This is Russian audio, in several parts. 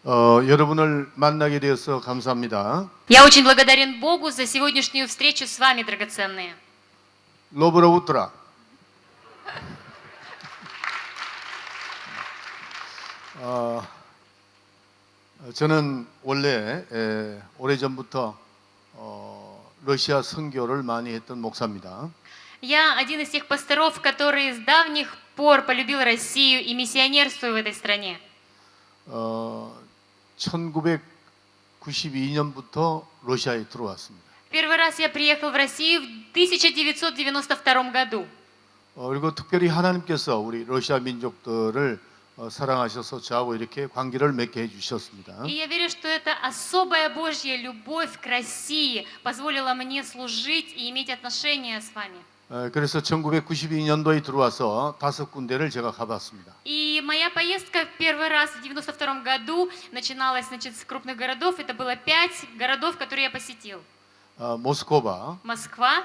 여러분을 만나게 되어서 감사합니다. Я очень благодарен Богу за сегодняшнюю встречу с вами, драгоценные. 로브라 우트라. 저는 원래 오래전부터 러시아 선교를 많이 했던 목사입니다. Я один из тех пасторов, который с давних пор полюбил Россию и миссионерствую в этой стране. 1992년부터 러시아에 들어왔습니다. Первый раз я приехал в Россию в 1992 году. 그리고 특별히 하나님께서 우리 러시아 민족들을 사랑하셔서 저하고 이렇게 관계를 맺게 해주셨습니다. И я верю, что это особая Божья любовь к России позволила мне служить и иметь отношения с вами. 그래서 1992년도에 들어와서 5군데를 제가 가봤습니다. И моя поездка первый раз в 92 году начиналась, значит, с крупных городов. Это было 5 городов, которые я посетил. 모스크바, Москва,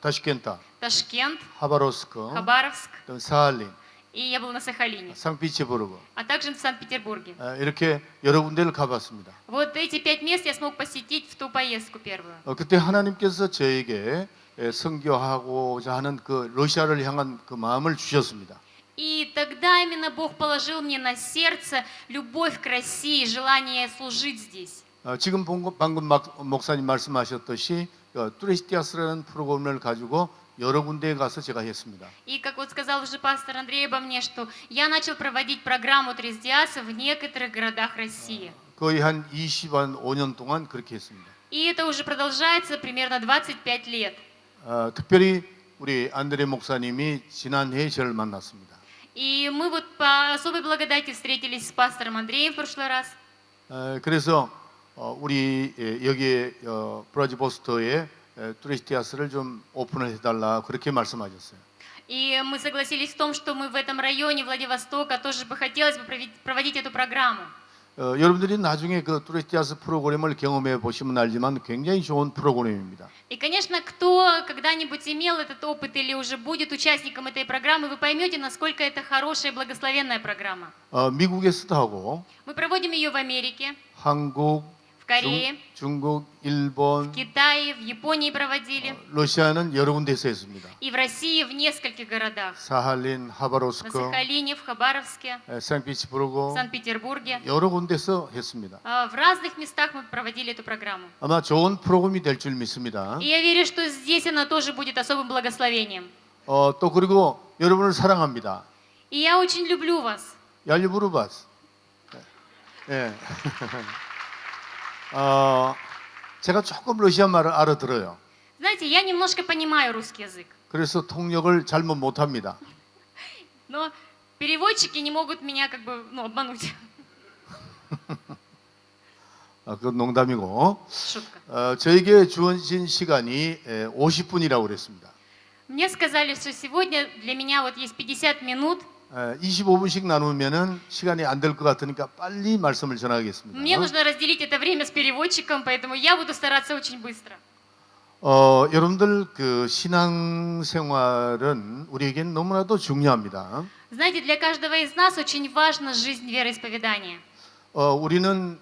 타슈켄타, Ташкент, 하바rovsk, Хабаровск. 사할린, И я был на Сахалине, 상피츠부르크 а также в Санкт-Петербурге. 이렇게 여러 군데를 가봤습니다. Вот эти 5 мест я смог посетить в ту поездку первую. 그때 하나님께서 저에게 선교하고자 하는 그 러시아를 향한 그 마음을 주셨습니다. И тогда именно Бог положил мне на сердце любовь к России, желание служить здесь. 지금 방금 목사님 말씀하셨듯이 투리스티아스라는 프로그램을 가지고 여러 군데에 가서 제가 했습니다. И как вот сказал уже пастор Андрей обо мне, что я начал проводить программу Трисдиаса в некоторых городах России. 거의 한 25년 동안 그렇게 했습니다. И это уже продолжается примерно 25 лет. 특별히 우리 안드레 목사님이 지난해에 저를 만났습니다. И мы вот по особой благодати встретились с пастором Андреем в прошлый раз. 그래서 우리 여기에 브라지보스토에 투리스티아스를 좀 오픈을 해달라 그렇게 말씀하셨어요. И мы согласились в том, что мы в этом районе Владивостока тоже бы хотелось бы проводить эту программу. 여러분들이 나중에 그 투리스티아스 프로그램을 경험해 보시면 알지만 굉장히 좋은 프로그램입니다. И, конечно, кто когда-нибудь имел этот опыт или уже будет участником этой программы, вы поймете, насколько это хорошая и благословенная программа. 미국에서도 하고, Мы проводим ее в Америке, 한국, в Корее, 중국, 일본, в Китае, в Японии проводили, 러시아는 여러 군데서 했습니다. и в России в нескольких городах. 사할린, На 하바rovsk, Сахалине, в Хабаровске, в 상피츠부르크 Санкт-Петербурге. 여러 군데서 했습니다. В разных местах мы проводили эту программу. 아마 좋은 프로그램이 될 줄 믿습니다. И я верю, что здесь она тоже будет особым благословением. 또 그리고 여러분을 사랑합니다. И я очень люблю вас. 얄리부르바스. 예. 제가 조금 러시아 말을 알아들어요. Знаете, я немножко понимаю русский язык, 그래서 통역을 잘못 못합니다. но переводчики не могут меня как бы, обмануть. 그건 농담이고. Шутка. 저에게 주어진 시간이 50분이라고 그랬습니다. Мне сказали, что сегодня для меня вот есть 50 минут. 25분씩 나누면은 시간이 안 될 것 같으니까 빨리 말씀을 전하겠습니다. Мне нужно разделить это время с переводчиком, поэтому я буду стараться очень быстро. 여러분들 그 신앙생활은 우리에겐 너무나도 중요합니다. Знаете, для каждого из нас очень важна жизнь вероисповедания. 우리는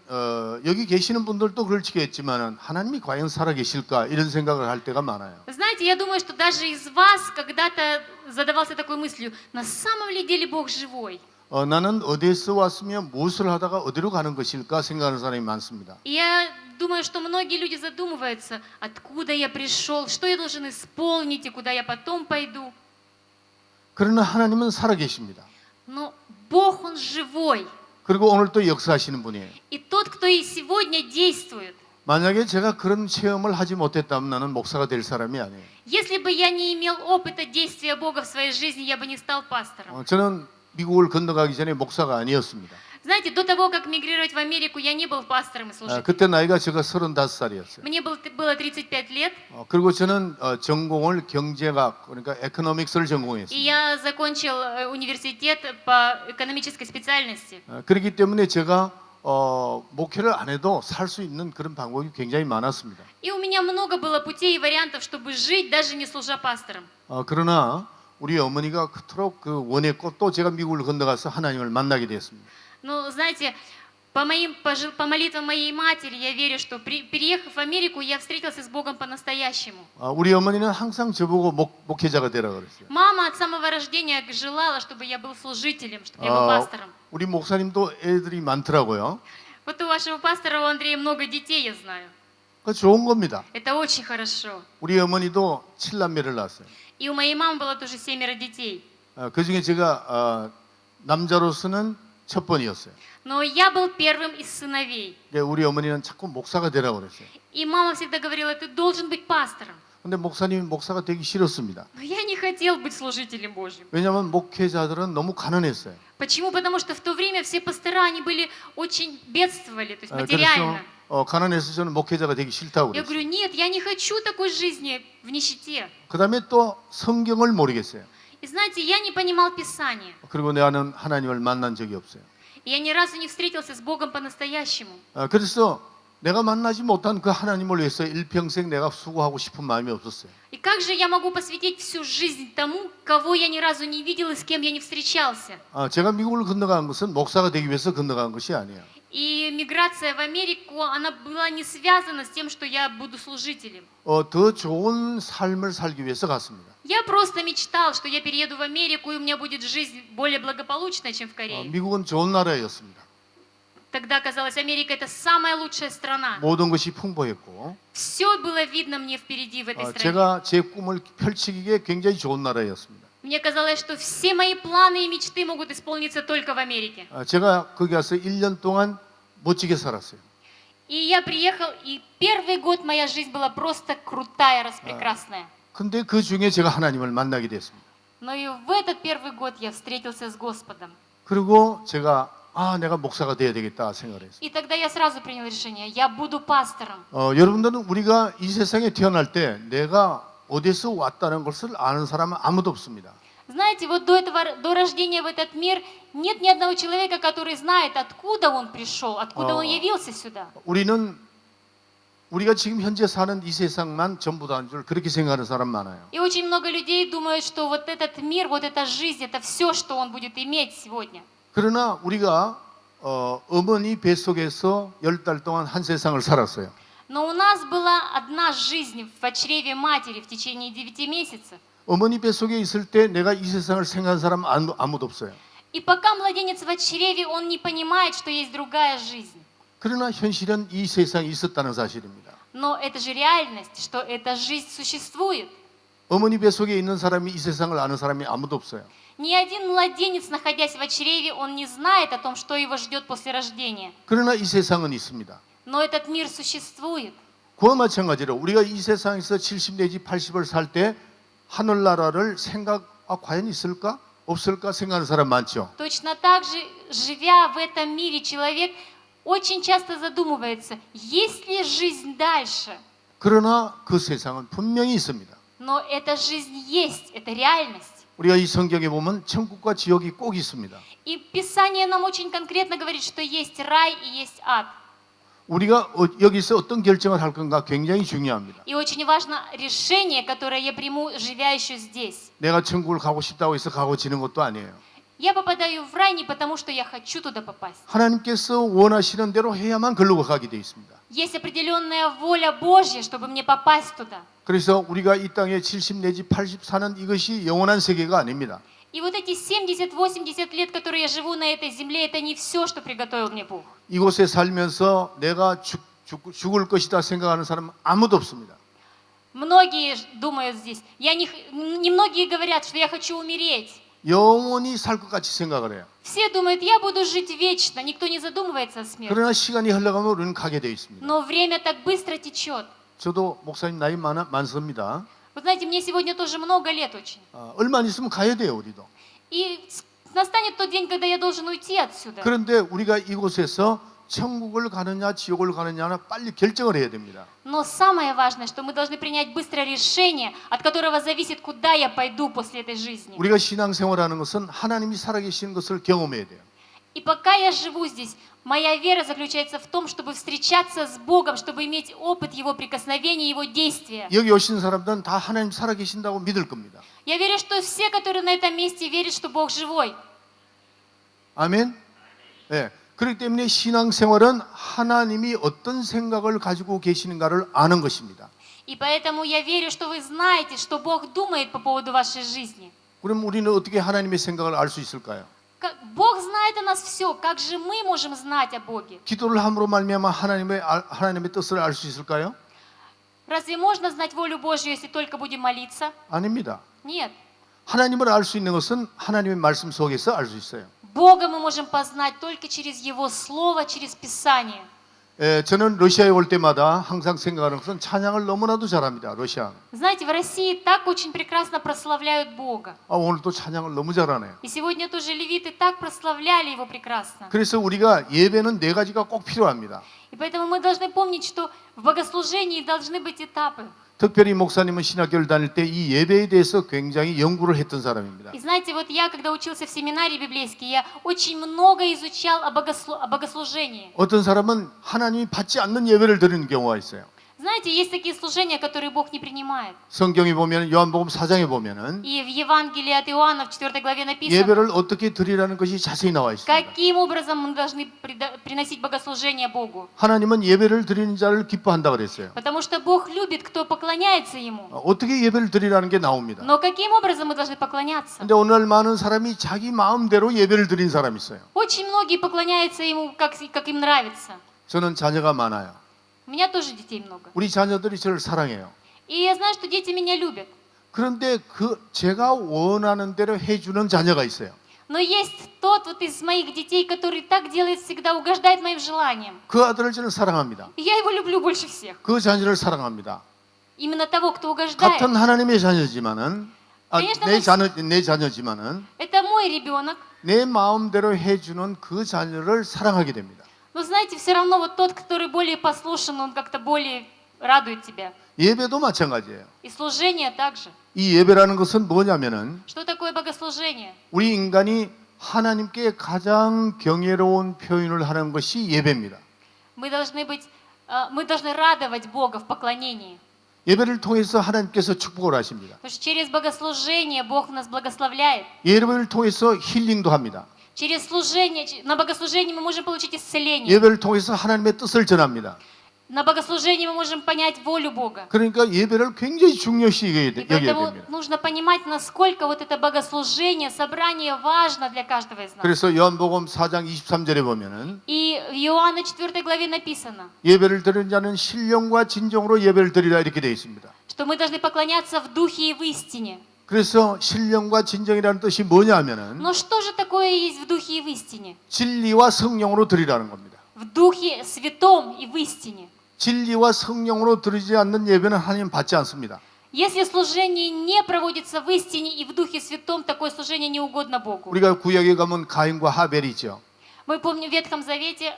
여기 계시는 분들도 그렇겠지만 하나님이 과연 살아계실까 이런 생각을 할 때가 많아요. Знаете, я думаю, что даже из вас когда-то задавался такой мыслью, на самом ли деле Бог живой? 나는 어디에서 왔으면 무엇을 하다가 어디로 가는 것일까 생각하는 사람이 많습니다. И я думаю, что многие люди задумываются, откуда я пришел, что я должен исполнить и куда я потом пойду. 그러나 하나님은 살아계십니다. Но Бог, Он живой. 그리고 오늘 또 역사하시는 분이에요. И тот, кто и сегодня действует. 만약에 제가 그런 체험을 하지 못했다면 나는 목사가 될 사람이 아니에요. Если бы я не имел опыта действия Бога в своей жизни, я бы не стал пастором. 저는 미국을 건너가기 전에 목사가 아니었습니다. Знаете, до того, как мигрировать в Америку, я не был пастором и служителем. 그때 나이가 제가 35살이었어요. Мне было 35 лет, 그리고 저는 전공을 경제학, 그러니까 에코노믹스를 и 전공했습니다. я закончил университет по экономической специальности. 그렇기 때문에 제가 목회를 안 해도 살 수 있는 그런 방법이 굉장히 많았습니다. И у меня много было путей и вариантов, чтобы жить, даже не служа пастором. 그러나 우리 어머니가 그토록 그 원했고 또 제가 미국을 건너가서 하나님을 만나게 됐습니다. Но, знаете, По молитвам моей матери я верю, что переехав в Америку, я встретился с Богом по-настоящему. 우리 어머니는 항상 저보고 목회자가 되라 그랬어요. Мама от самого рождения желала, чтобы я был служителем, чтобы я был пастором. 우리 목사님도 애들이 많더라고요. Вот у вашего пастора, у Андрея, много детей, я знаю. 그 좋은 겁니다. Это очень хорошо. 우리 어머니도 7남매를 낳았어요. И у моей мамы было тоже 7 детей. 그 중에 제가 남자로서는 첫 번이었어요. Но я был первым из сыновей. 우리 어머니는 자꾸 목사가 되라고 그랬어요. И мама всегда говорила, ты должен быть пастором. 근데 목사님이 목사가 되기 싫었습니다. Но я не хотел быть служителем Божьим. 왜냐하면 목회자들은 너무 가난했어요. Почему? Потому что в то время все пастора, они были очень бедствовали, то есть 그래서 материально. 가난해서 저는 목회자가 되기 싫다고 Я 그랬어요. говорю, нет, я не хочу такой жизни в нищете. 그 다음에 또 성경을 모르겠어요. И знаете, я не понимал Писание. 그리고 나는 하나님을 만난 적이 없어요. И я ни разу не встретился с Богом по-настоящему. 그래서 내가 만나지 못한 그 하나님을 위해서 일평생 내가 수고하고 싶은 마음이 없었어요. И как же я могу посвятить всю жизнь тому, кого я ни разу не видел и с кем я не встречался? 제가 미국을 건너간 것은 목사가 되기 위해서 건너간 것이 아니에요. И миграция в Америку, она была не связана с тем, что я буду служителем. 더 좋은 삶을 살기 위해서 갔습니다. Я просто мечтал, что я перееду в Америку, и у меня будет жизнь более благополучная, чем в Корее. 미국은 좋은 나라였습니다. Тогда казалось, Америка это самая лучшая страна. 모든 것이 풍부했고 Все было видно мне впереди в этой стране. 제가 제 꿈을 펼치기에 굉장히 좋은 나라였습니다. Мне казалось, что все мои планы и мечты могут исполниться только в Америке. 제가 거기 가서 1년 동안 멋지게 살았어요. И я приехал, и первый год моя жизнь была просто крутая, распрекрасная. 근데 그 중에 제가 하나님을 만나게 됐습니다. Но и в этот первый год я встретился с Господом. 그리고 제가 내가 목사가 돼야 되겠다 생각을 했어요. И тогда я сразу принял решение, я буду пастором. 여러분들은 우리가 이 세상에 태어날 때 내가 어디서 왔다는 것을 아는 사람은 아무도 없습니다. Знаете, вот до рождения в этот мир нет ни одного человека, который знает, откуда он пришел, откуда он явился сюда. 우리가 지금 현재 사는 이 세상만 전부다는 줄 그렇게 생각하는 사람 많아요. И очень много людей думают, что вот этот мир, вот эта жизнь, это все, что он будет иметь сегодня. 그러나 우리가 어머니 뱃속에서 10달 동안 한 세상을 살았어요. Но у нас была одна жизнь в чреве матери в течение 9 месяцев. 어머니 뱃속에 있을 때 내가 이 세상을 생각하는 사람 아무도 없어요. И пока младенец в чреве, он не понимает, что есть другая жизнь. 그러나 현실은 이 세상에 있었다는 사실입니다. Но это же реальность, что эта жизнь существует. 어머니 뱃속에 있는 사람이 이 세상을 아는 사람이 아무도 없어요. Ни один младенец, находясь в чреве, он не знает о том, что его ждет после рождения. 그러나 이 세상은 있습니다. Но этот мир существует. 그와 마찬가지로 우리가 이 세상에서 70 내지 80을 살 때 하늘나라를 과연 있을까? 없을까? 생각하는 사람 많죠. Точно так же, живя в этом мире, человек очень часто задумывается, есть ли жизнь дальше? 그러나 그 세상은 분명히 있습니다. Но эта жизнь есть, это реальность. 우리가 이 성경에 보면 천국과 지옥이 꼭 있습니다. И Писание нам очень конкретно говорит, что есть рай и есть ад. 우리가 여기서 어떤 결정을 할 건가 굉장히 중요합니다. И очень важно решение, которое я приму, живя еще здесь. 내가 천국을 가고 싶다고 해서 가고 지는 것도 아니에요. Я попадаю в рай не потому, что я хочу туда попасть. 하나님께서 원하시는 대로 해야만 걸로 가게 돼 있습니다. Есть определенная воля Божья, чтобы мне попасть туда. 그래서 우리가 이 땅에 70 내지 80 사는 이것이 영원한 세계가 아닙니다. И вот эти 70-80 лет, которые я живу на этой земле, это не все, что приготовил мне Бог. 이곳에 살면서 내가 죽을 것이다 생각하는 사람은 아무도 없습니다. Многие думают здесь, немногие говорят, что я хочу умереть. 영원히 살 것 같이 생각을 해요. Все думают, я буду жить вечно, никто не задумывается о смерти. 그러나 시간이 흘러가면 우리는 가게 돼 있습니다. Но время так быстро течет. 저도 목사님 나이 많습니다. Вы знаете, мне сегодня тоже много лет очень. 얼마 안 있으면 가야 돼요, 우리도. И настанет тот день, когда я должен уйти отсюда. 그런데 우리가 이곳에서 천국을 가느냐 지옥을 가느냐는 빨리 결정을 해야 됩니다. Но самое важное, что мы должны принять быстрое решение, от которого зависит, куда я пойду после этой жизни. 우리가 신앙생활하는 것은 하나님이 살아계시는 것을 경험해야 돼요. И пока я живу здесь, моя вера заключается в том, чтобы встречаться с Богом, чтобы иметь опыт Его прикосновения, Его действия. 여기 오신 사람들은 다 하나님 살아계신다고 믿을 겁니다. Я верю, что все, которые на этом месте, верят, что Бог живой. 아멘. 네. 그렇기 때문에 신앙생활은 하나님이 어떤 생각을 가지고 계시는가를 아는 것입니다. И поэтому я верю, что вы знаете, что Бог думает по поводу вашей жизни. 그럼 우리는 어떻게 하나님의 생각을 알 수 있을까요? Бог знает о нас все. Как же мы можем знать о Боге? 기도를 함으로 말미암아 하나님의 뜻을 알 수 있을까요? Разве можно знать волю Божью, если только будем молиться? 아닙니다. Нет. 하나님을 알 수 있는 것은 하나님의 말씀 속에서 알 수 있어요. Бога мы можем познать только через Его Слово, через Писание. 저는 러시아에 올 때마다 항상 생각하는 것은 찬양을 너무나도 잘합니다. 러시아. Знаете, в России так очень прекрасно прославляют Бога. 오늘도 찬양을 너무 잘하네요. И сегодня тоже левиты так прославляли Его прекрасно. 그래서 우리가 예배는 네 가지가 꼭 필요합니다. И поэтому мы должны помнить, что в богослужении должны быть этапы. 특별히 목사님은 신학교를 다닐 때 이 예배에 대해서 굉장히 연구를 했던 사람입니다. И знаете, вот я, когда учился в семинарии библейской, я очень много изучал о богослужении. 어떤 사람은 하나님이 받지 않는 예배를 드리는 경우가 있어요. Знаете, есть такие служения, которые Бог не принимает. 성경에 보면 요한복음 4장에 보면은 И в Евангелии от Иоанна в 4 главе написано, 예배를 어떻게 드리라는 것이 자세히 나와 있습니다. каким образом мы должны приносить богослужение Богу. 하나님은 예배를 드리는 자를 기뻐한다 그랬어요. Потому что Бог любит, кто поклоняется Ему. 어떻게 예배를 드리라는 게 나옵니다. Но каким образом мы должны поклоняться? 근데 오늘 많은 사람이 자기 마음대로 예배를 드리는 사람이 있어요. Очень многие поклоняются Ему, как им нравится. 저는 자녀가 많아요. У меня тоже детей много. 우리 자녀들이 저를 사랑해요. И я знаю, что дети меня любят. 그런데 제가 원하는 대로 해주는 자녀가 있어요. Но есть тот вот из моих детей, который так делает всегда, угождает моим желаниям. 그 아들을 저는 사랑합니다. И я его люблю больше всех. 그 자녀를 사랑합니다. Именно того, кто угождает. 같은 하나님의 자녀지만은 конечно, 내 자녀지만은 Это мой ребенок. 내 마음대로 해주는 그 자녀를 사랑하게 됩니다. Но знаете, все равно вот тот, который более послушен, он как-то более радует тебя. 예배도 마찬가지예요. И служение также. 이 예배라는 것은 뭐냐면은 Что такое богослужение? 우리 인간이 하나님께 가장 경외로운 표현을 하는 것이 예배입니다. Мы должны радовать Бога в поклонении. 예배를 통해서 하나님께서 축복을 하십니다. Потому что через богослужение Бог нас благословляет. 예배를 통해서 힐링도 합니다. Через служение, на богослужении мы можем получить исцеление. 예배를 통해서 하나님의 뜻을 전합니다. На богослужении мы можем понять волю Бога. 그러니까 예배를 굉장히 중요시 И 여겨야 поэтому 됩니다. нужно понимать, насколько вот это богослужение, собрание важно для каждого из нас. 그래서 요한복음 4장 23절에 보면은 И в Иоанна 4 главе написано, 예배를 드리는 자는 신령과 진정으로 예배를 드리라 이렇게 되어 있습니다. что мы должны поклоняться в духе и в истине. 그래서 신령과 진정이라는 뜻이 뭐냐면은 Но что же такое есть в духе и в истине? 진리와 성령으로 드리라는 겁니다. В духе святом и в истине. 진리와 성령으로 드리지 않는 예배는 하나님 받지 않습니다. Если служение не проводится в истине и в духе святом, такое служение не угодно Богу. 우리가 구약에 가면 가인과 하벨이죠. Мы помним в Ветхом Завете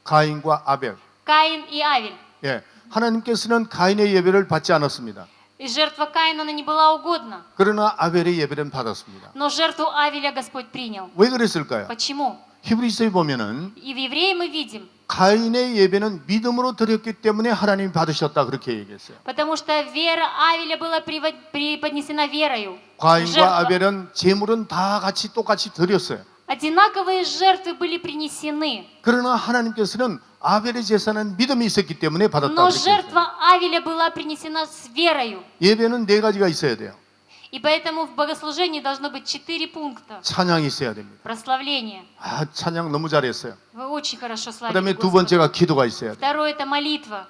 가인과 아벨. Каин и Авель. 예, 하나님께서는 가인의 예배를 받지 않았습니다. И жертва Каина, она не была угодна. 그러나 아벨의 예배는 받았습니다. Но жертву Авеля Господь принял. 왜 그랬을까요? Почему? 히브리서에 보면은 И в Евреи мы видим, 가인의 예배는 믿음으로 드렸기 때문에 하나님이 받으셨다 그렇게 얘기했어요. потому что вера Авеля была преподнесена верою. 가인과 Жертва- 아벨은 제물은 다 같이 똑같이 드렸어요. Одинаковые жертвы были принесены. 그러나 하나님께서는 아벨의 제사는 믿음이 있었기 때문에 받았다 Но 그렇게 했어요. жертва Авеля была принесена с верою. 예배는 네 가지가 있어야 돼요. И поэтому в богослужении должно быть 4 пункта. 찬양이 있어야 됩니다. Прославление. 아, 찬양 너무 잘했어요. Вы очень хорошо славите 그다음에 두 Господа. 번째가 기도가 있어야 돼요. Второе – это молитва.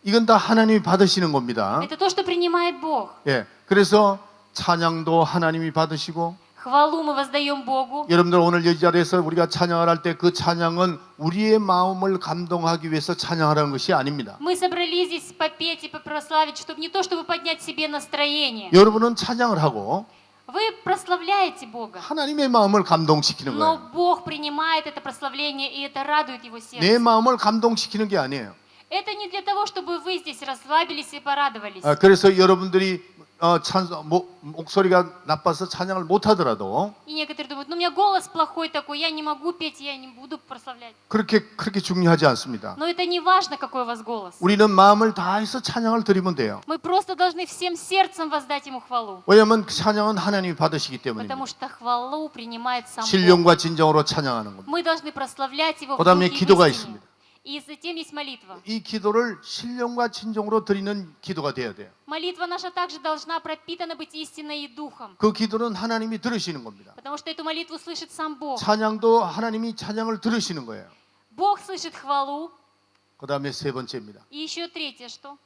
이건 다 하나님이 받으시는 겁니다. Это то, что принимает Бог. 예, 그래서 찬양도 하나님이 받으시고 Хвалу мы воздаем Богу. 여러분들 오늘 이 자리에서 우리가 찬양을 할 때 그 찬양은 우리의 마음을 감동하기 위해서 찬양하라는 것이 아닙니다. Мы собрались здесь попеть и прославить, чтобы не то, чтобы поднять себе настроение. 여러분은 찬양을 하고 Вы прославляете Бога, 하나님의 마음을 감동시키는 но 거예요. Бог принимает это прославление, и это радует Его 내 сердце. 마음을 감동시키는 게 아니에요. Это не для того, чтобы вы здесь расслабились и порадовались. 그래서 여러분들이 목소리가 나빠서 찬양을 못 하더라도 И некоторые думают, ну у меня голос плохой такой, я не могу петь, я не буду прославлять. 그렇게 중요하지 않습니다. Но это не важно, какой у вас голос. 우리는 마음을 다해서 찬양을 드리면 돼요. Мы просто должны всем сердцем воздать Ему хвалу. 왜냐하면 그 찬양은 하나님이 받으시기 때문입니다. Потому что хвалу принимает сам Бог. 신령과 진정으로 찬양하는 겁니다. Мы должны прославлять Его в 그다음에 духе и в 기도가 истине. 있습니다. И затем есть молитва. 이 기도를 신령과 진정으로 드리는 기도가 돼야 돼요. Молитва наша также должна пропитана быть истиной и духом. 그 기도는 하나님이 들으시는 겁니다. Потому что эту молитву слышит сам Бог. 찬양도 하나님이 찬양을 들으시는 거예요. Бог слышит хвалу. 그 다음에 세 번째입니다. И еще третье, что?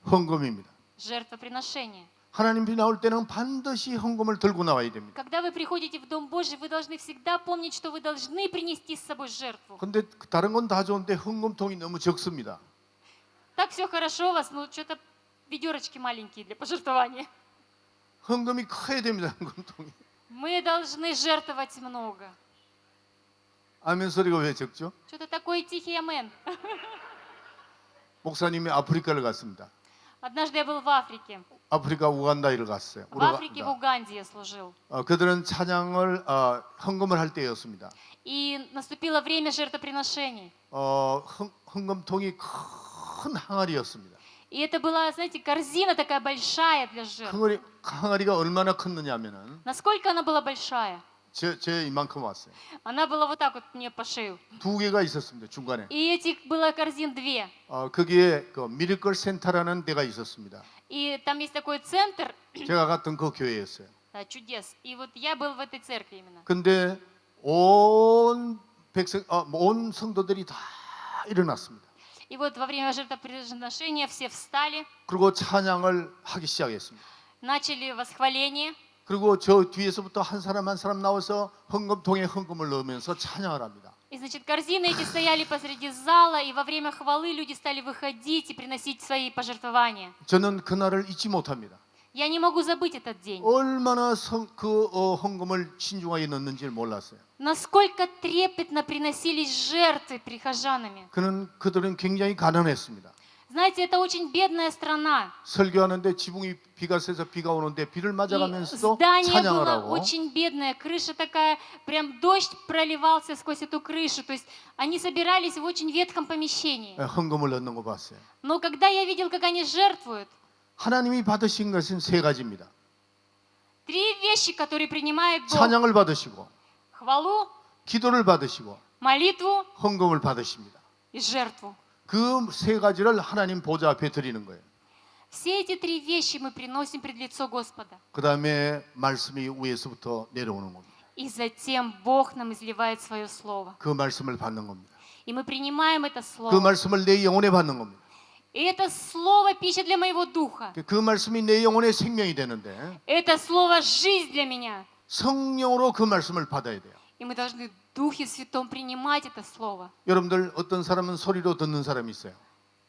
헌금입니다. Жертвоприношение. 하나님이 나올 때는 반드시 헌금을 들고 나와야 됩니다. Когда вы приходите в Дом Божий, вы должны всегда помнить, что вы должны принести с собой жертву. 근데 다른 건 다 좋은데 헌금통이 너무 적습니다. Так все хорошо у вас, но что-то ведерочки маленькие для пожертвования. 헌금이 커야 됩니다. 헌금통이. Мы должны жертвовать много. 아멘 소리가 왜 적죠? Что-то такое тихий амен. 목사님이 아프리카를 갔습니다. Однажды я был в Африке. 아프리카 우간다를 갔어요. В Африке, в Уганде я служил. 그들은 찬양을 헌금을 할 때였습니다. И наступило время жертвоприношений. 헌금통이 큰 항아리였습니다. И это была, знаете, корзина такая большая для жертв. 항아리가 얼마나 컸느냐면은 Насколько она была большая? 제 이만큼 왔어요. Она была вот так вот мне по шею. 두 개가 있었습니다. 중간에. И этих было корзин две. 거기에 그 미라클 센터라는 데가 있었습니다. И там есть такой центр 제가 갔던 그 교회였어요. чудес. И вот я был в этой церкви именно. 근데 온 성도들이 다 일어났습니다. И вот во время жертвоприношения все встали, 그리고 찬양을 하기 시작했습니다. начали восхваление. 그리고 저 뒤에서부터 한 사람 나와서 헌금통에 헌금을 넣으면서 찬양을 합니다. И, значит, корзины эти стояли посреди зала, и во время хвалы люди стали выходить и приносить свои пожертвования. 저는 그날을 잊지 못합니다. Я не могу забыть этот день. 얼마나 헌금을 신중하게 넣는지를 몰랐어요. Насколько трепетно приносились жертвы прихожанами. 그들은 굉장히 가난했습니다. Знаете, это очень бедная страна. 설교하는데 지붕이 비가 새서 비가 오는데 비를 И 맞아가면서도 здание 찬양을 было 하고 очень бедное, крыша такая, прям дождь проливался сквозь эту крышу. То есть они собирались в очень ветхом помещении. 헌금을 넣는 거 봤어요. Но когда я видел, как они жертвуют, 하나님이 받으신 것은 세 가지입니다. три вещи, которые принимает Бог. 찬양을 받으시고 Хвалу, 기도를 받으시고 молитву 헌금을 받으십니다. и жертву. 그 세 가지를 하나님 보좌 앞에 드리는 거예요. Все эти три вещи мы приносим пред лицо Господа. 그 다음에 말씀이 위에서부터 내려오는 겁니다. И затем Бог нам изливает свое слово. 그 말씀을 받는 겁니다. И мы принимаем это 그 слово. 말씀을 내 영혼에 받는 겁니다. И это слово пища для моего духа. 그 말씀이 내 영혼의 생명이 되는데 Это слово жизнь для меня. 성령으로 그 말씀을 받아야 돼요. И мы должны в Духе Святом принимать это слово. 여러분들 어떤 사람은 소리로 듣는 사람이 있어요.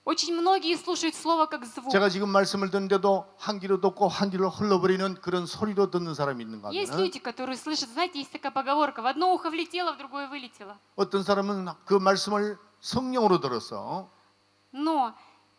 Очень многие слушают слово как звук. 제가 지금 말씀을 듣는데도 한 귀로 듣고 한 귀로 흘러버리는 그런 소리로 듣는 사람이 있는가 Есть 하면 люди, которые слышат, знаете, есть такая поговорка, в одно ухо влетело, в другое вылетело. 어떤 사람은 그 말씀을 성령으로 들어서 Но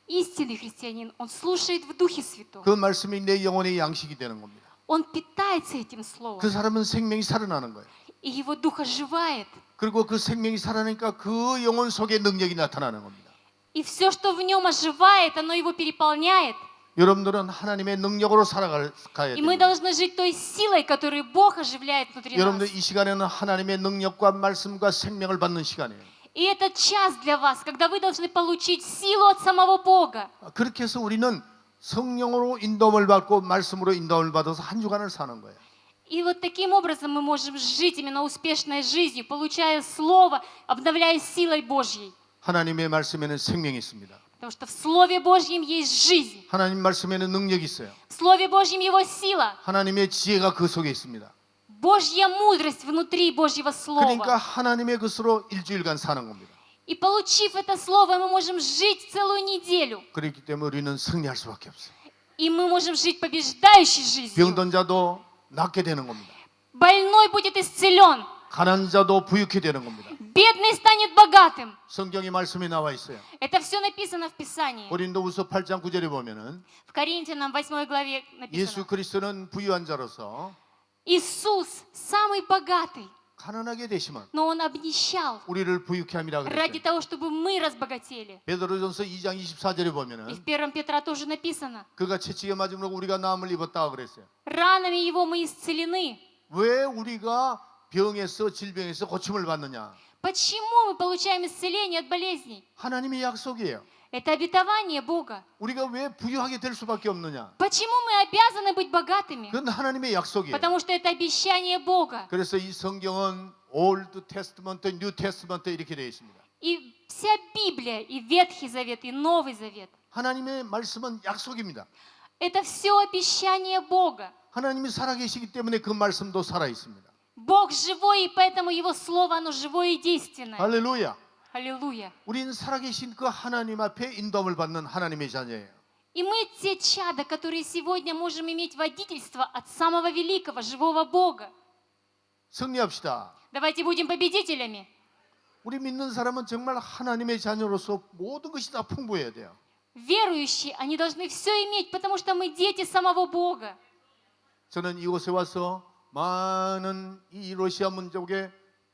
истинный христианин, он слушает в Духе Святом. 그 말씀이 내 영혼의 양식이 되는 겁니다. Он питается этим словом. 그 사람은 생명이 살아나는 거예요. И его дух оживает. 그리고 그 생명이 살아나니까 그 영혼 속에 능력이 나타나는 겁니다. И все, что в нем оживает, оно его переполняет. 여러분들은 하나님의 능력으로 살아가야 И мы 됩니다. должны жить той силой, которую Бог оживляет внутри нас. 여러분들 이 시간에는 하나님의 능력과 말씀과 생명을 받는 시간이에요. И это час для вас, когда вы должны получить силу от самого Бога. 그렇게 해서 우리는 성령으로 인도함을 받고 말씀으로 인도함을 받아서 한 주간을 사는 거예요. И вот таким образом мы можем жить именно успешной жизнью, получая Слово, обновляясь силой Божьей. 하나님의 말씀에는 생명이 있습니다. Потому что в Слове Божьем есть жизнь. 하나님 말씀에는 능력이 있어요. В Слове Божьем Его сила. 하나님의 지혜가 그 속에 있습니다. Божья мудрость внутри Божьего 그러니까 Слова. 하나님의 것으로 일주일간 사는 겁니다. И получив это Слово, мы можем жить целую неделю. 그렇기 때문에 우리는 승리할 수밖에 없어요. И мы можем жить побеждающей жизнью. 병든 자도 낫게 되는 겁니다. Больной будет исцелен. 가난한 자도 부유케 되는 겁니다. Бедный станет богатым. 성경에 말씀이 나와 있어요. Это все написано в Писании. 고린도후서 8장 9절에 보면은 В Коринфянам 8 главе 예수 написано. 그리스도는 부유한 자로서 Иисус самый богатый, 가난하게 되시면 но Он обнищал 우리를 부유케 함이라 ради 그랬어요. того, чтобы мы разбогатели. 베드로전서 2장 24절에 И 보면은 в 1 Петра тоже написано. 그가 채찍에 맞음으로 우리가 나음을 입었다고 그랬어요. Ранами Его мы исцелены. 왜 우리가 병에서 질병에서 고침을 받느냐? Почему мы получаем исцеление от болезней? 하나님의 약속이에요. Это обетование Бога. 우리가 왜 부유하게 될 수밖에 없느냐? Почему мы обязаны быть богатыми? 그건 하나님의 약속이에요. Потому что это обещание Бога. 그래서 이 성경은 Old Testament, New Testament 이렇게 되어 있습니다. И вся Библия, и Ветхий Завет, и Новый Завет, 하나님의 말씀은 약속입니다. это все обещание Бога. 하나님이 살아계시기 때문에 그 말씀도 살아 있습니다. Бог живой, и поэтому Его Слово, оно живое и действенное. 할렐루야. Аллилуйя. 우리는 살아계신 그 하나님 앞에 인도함을 받는 하나님의 자녀예요. И мы те чада, которые сегодня можем иметь водительство от самого великого, живого Бога. 승리합시다. Давайте будем победителями. 우리 믿는 사람은 정말 하나님의 자녀로서 모든 것이 다 풍부해야 돼요. Верующие, они должны все иметь, потому что мы дети самого Бога. 저는 이곳에 와서 많은 이 러시아 민족의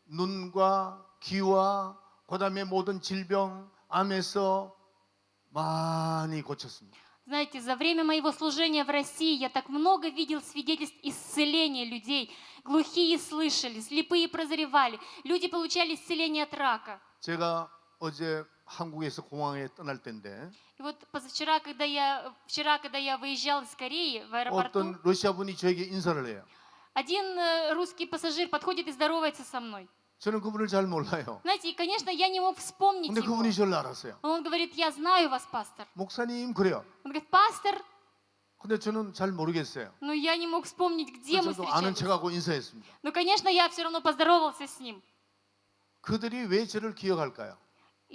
눈과 귀와 그다음에 모든 질병, 암에서 많이 고쳤습니다. Знаете, за время моего служения в России я так много видел свидетельств исцеления людей. Глухие слышали, слепые прозревали, люди получали исцеление от рака. 제가 어제 한국에서 공항에 떠날 때인데 И вот позавчера, когда я выезжал из Кореи в аэропорту, 어떤 러시아 분이 저에게 인사를 해요. один русский пассажир подходит и здоровается со мной. 저는 그분을 잘 몰라요. Знаете, и, конечно, я не мог вспомнить 근데 его. 그분이 저를 알았어요. Но он говорит, я знаю вас, пастор. 목사님 그래요. Он говорит, пастор, 근데 저는 잘 모르겠어요. но я не мог вспомнить, где мы 저도 아는 встречались. 척하고 인사했습니다. Но, конечно, я все равно поздоровался с ним. 그들이 왜 저를 기억할까요?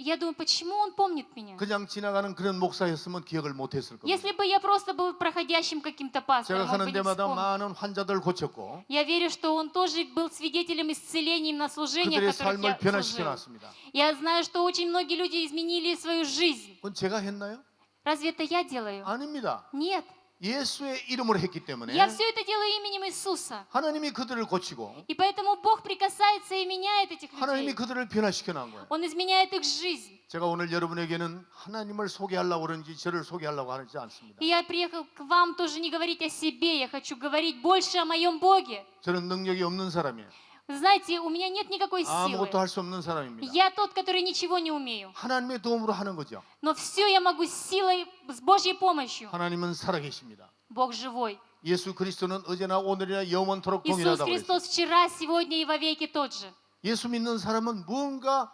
И я думаю, почему он помнит меня? 그냥 지나가는 그런 목사였으면 기억을 못했을 겁니다. Если бы я просто был проходящим каким-то 제가 пастором, он 가는 бы не 데마다 вспомнил. 많은 환자들 고쳤고 Я верю, что он тоже был свидетелем исцелений на служениях, 그들의 которых 삶을 я 변화시켜 служил. 놨습니다. Я знаю, что очень многие люди изменили свою жизнь. 그건 제가 했나요? Разве это я делаю? 아닙니다. Нет. 예수의 이름으로 했기 때문에 Я все это делаю именем Иисуса. 하나님이 그들을 고치고 И поэтому Бог прикасается и меняет этих 하나님이 людей. 그들을 변화시켜 놓은 거예요. Он изменяет их жизнь. 제가 오늘 여러분에게는 하나님을 소개하려고 그러는지 저를 소개하려고 하지 않습니다. И я приехал к вам тоже не говорить о себе, я хочу говорить больше о моем Боге. 저는 능력이 없는 사람이에요. Знаете, у меня нет никакой силы. 아무것도 할 수 없는 사람입니다. Я тот, который ничего не умею. 하나님의 도움으로 하는 거죠. Но все я могу с силой, с Божьей помощью. 하나님은 살아계십니다. Бог живой. 예수 그리스도는 어제나 오늘이나 영원토록 Иисус 동일하다고 그랬어요. Христос вчера, сегодня и вовеки тот же. 예수 믿는 사람은 무언가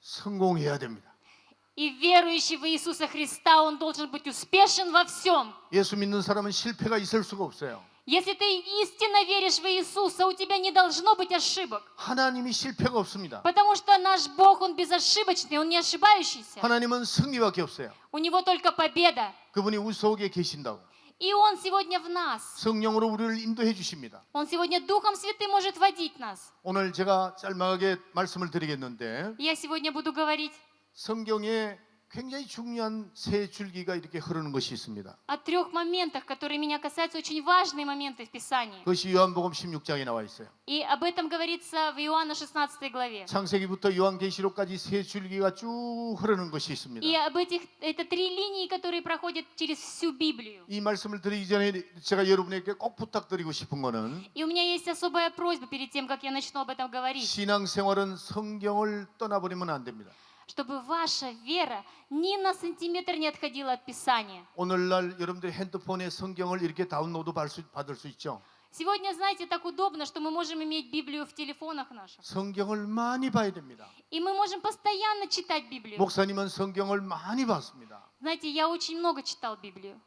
성공해야 됩니다. И верующий в Иисуса Христа, он должен быть успешен во всем. 예수 믿는 사람은 실패가 있을 수가 없어요. Если ты истинно веришь в Иисуса, у тебя не должно быть ошибок. 하나님이 실패가 없습니다. Потому что наш Бог, Он безошибочный, Он не ошибающийся. 하나님은 승리밖에 없어요. У Него только победа. 그분이 우리 속에 계신다고. И Он сегодня в нас. 성령으로 우리를 인도해 주십니다. Он сегодня Духом Святым может водить нас. 오늘 제가 짤막하게 말씀을 드리겠는데 Я сегодня буду говорить 성경에 굉장히 중요한 세 줄기가 이렇게 흐르는 것이 있습니다. о 3 моментах, которые меня касаются, очень важные моменты в Писании. 그것이 요한복음 16장에 나와 있어요. И об этом говорится в Иоанна 16 главе. 창세기부터 요한계시록까지 세 줄기가 쭉 흐르는 것이 있습니다. И это 3 линии, которые проходят через всю Библию. 이 말씀을 드리기 전에 제가 여러분에게 꼭 부탁드리고 싶은 거는 И у меня есть особая просьба перед тем, как я начну об этом говорить, 신앙생활은 성경을 떠나버리면 안 됩니다. чтобы ваша вера ни на сантиметр не отходила от Писания. 오늘날 여러분들이 핸드폰에 성경을 이렇게 다운로드 받을 수 있죠. Сегодня, знаете, так удобно, что мы можем иметь Библию в телефонах наших. 성경을 많이 봐야 됩니다. И мы можем постоянно читать Библию. 목사님은 성경을 많이 봤습니다. Знаете, я очень много читал Библию.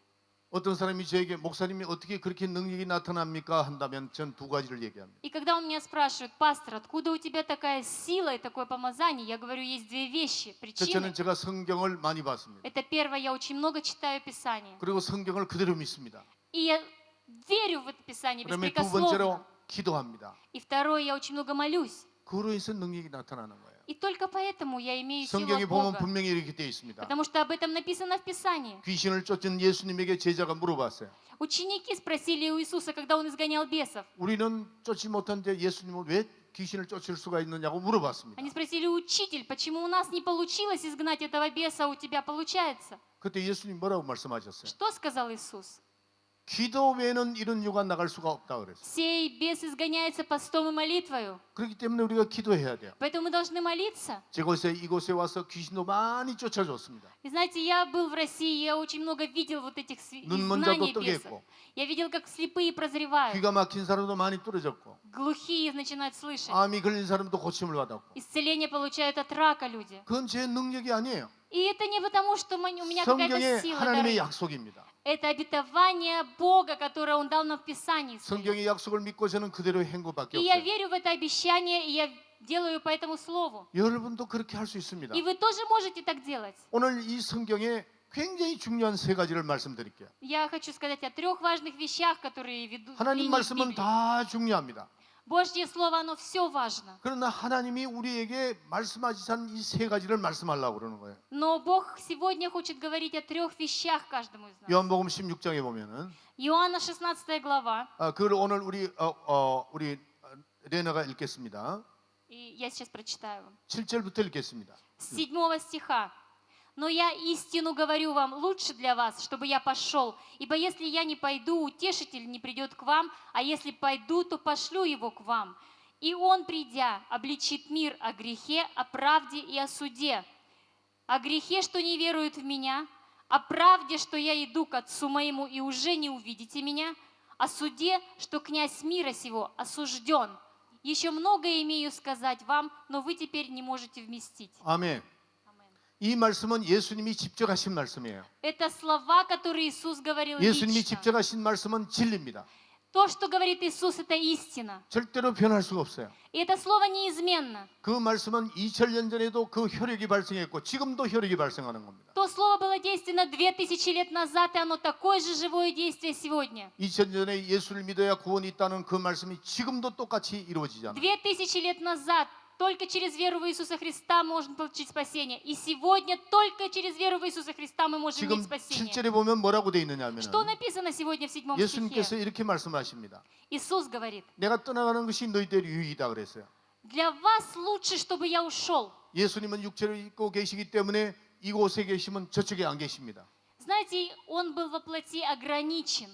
어떤 사람이 저에게 목사님이 어떻게 그렇게 능력이 나타납니까? 한다면 전 두 가지를 얘기합니다. И когда у меня спрашивают, пастор, откуда у тебя такая сила и такое помазание, я говорю, есть 2 вещи, причины. 첫째는 제가 성경을 많이 봤습니다. Это первое, я очень много читаю Писание. 그리고 성경을 그대로 믿습니다. И я верю в это Писание 그다음에 두 беспрекословно. 번째로 기도합니다. И второе, я очень много молюсь. 그로 인해서 능력이 나타나는 거예요. И только поэтому я имею силу 성경에 от 보면 Бога. 분명히 이렇게 되어 있습니다. Потому что об этом написано в Писании. 귀신을 쫓은 예수님에게 제자가 물어봤어요. Ученики спросили у Иисуса, когда Он изгонял бесов. 우리는 쫓지 못한데 예수님은 왜 귀신을 쫓을 수가 있느냐고 물어봤습니다. Они спросили: учитель, почему у нас не получилось изгнать этого беса, а у тебя получается? 그때 예수님 뭐라고 말씀하셨어요? Что сказал Иисус? 기도 외에는 이런 유가 나갈 수가 없다 그랬어요. Сей бес изгоняется постом и молитвою. 그렇기 때문에 우리가 기도해야 돼요. Поэтому мы должны молиться. 이곳에 와서 귀신도 많이 쫓아줬습니다. И знаете, я был в России, я очень много видел вот этих 눈먼 자도 изгнаний 뜨게 бесов. 했고, Я видел, как слепые прозревают, 귀가 막힌 사람도 많이 뚫어졌고, глухие начинают слышать, 암이 걸린 사람도 고침을 받았고. исцеление получают от рака люди. 그건 제 능력이 아니에요. И это не потому, что у меня 성경의 какая-то сила, 하나님의 дары. 약속입니다. Это обетование Бога, которое Он дал нам в Писании. своем. 성경의 약속을 믿고 저는 그대로 한 것밖에 И я 없어요. верю в это обещание, и я делаю по этому слову. 여러분도 그렇게 할 수 있습니다. И вы тоже можете так делать. 오늘 이 성경에 굉장히 중요한 세 가지를 말씀드릴게요. Я хочу сказать о 3 важных вещах, которые ведут 하나님 в 말씀은 Библии. 다 중요합니다. Божье слово, оно все важно. 그러나 하나님이 우리에게 말씀하시는 이 세 가지를 말씀하려고 그러는 거예요. Но Бог сегодня хочет говорить о 3 вещах каждому из нас. 요한복음 16장에 보면은 Иоанна 16 глава, 그걸 오늘 우리 레나가 읽겠습니다. и я сейчас прочитаю вам. 7절부터 읽겠습니다. С 7 стиха. «Но я истину говорю вам, лучше для вас, чтобы я пошел, ибо если я не пойду, утешитель не придет к вам, а если пойду, то пошлю его к вам. И он, придя, обличит мир о грехе, о правде и о суде. О грехе, что не веруют в меня, о правде, что я иду к Отцу моему, и уже не увидите меня, о суде, что князь мира сего осужден. Еще многое имею сказать вам, но вы теперь не можете вместить». 아멘. 이 말씀은 예수님이 직접 하신 말씀이에요. Это слова, которые Иисус говорил 예수님이 лично. 직접 하신 말씀은 진리입니다. То, что говорит Иисус, это истина. 절대로 변할 수가 없어요. И это слово неизменно. 그 말씀은 2000년 전에도 그 혈액이 발생했고 지금도 혈액이 발생하는 겁니다. То слово было действенно 2000 лет назад, и оно такое же живое действие сегодня. 2000년 전에 예수를 믿어야 구원이 있다는 그 말씀이 지금도 똑같이 이루어지잖아요. 2000 лет назад только через веру в Иисуса Христа можно получить спасение. И сегодня только через веру в Иисуса Христа мы можем 지금 иметь спасение. 7절에 보면 뭐라고 돼 있느냐면 Что написано сегодня в 7 예수님께서 стихе? 이렇게 말씀하십니다. Иисус говорит: 내가 떠나가는 것이 너희들 유익이다 그랬어요. для вас лучше, чтобы я ушел. 예수님은 육체를 입고 계시기 때문에 이곳에 계시면 저쪽에 안 계십니다. Знаете, Он был во плоти ограничен.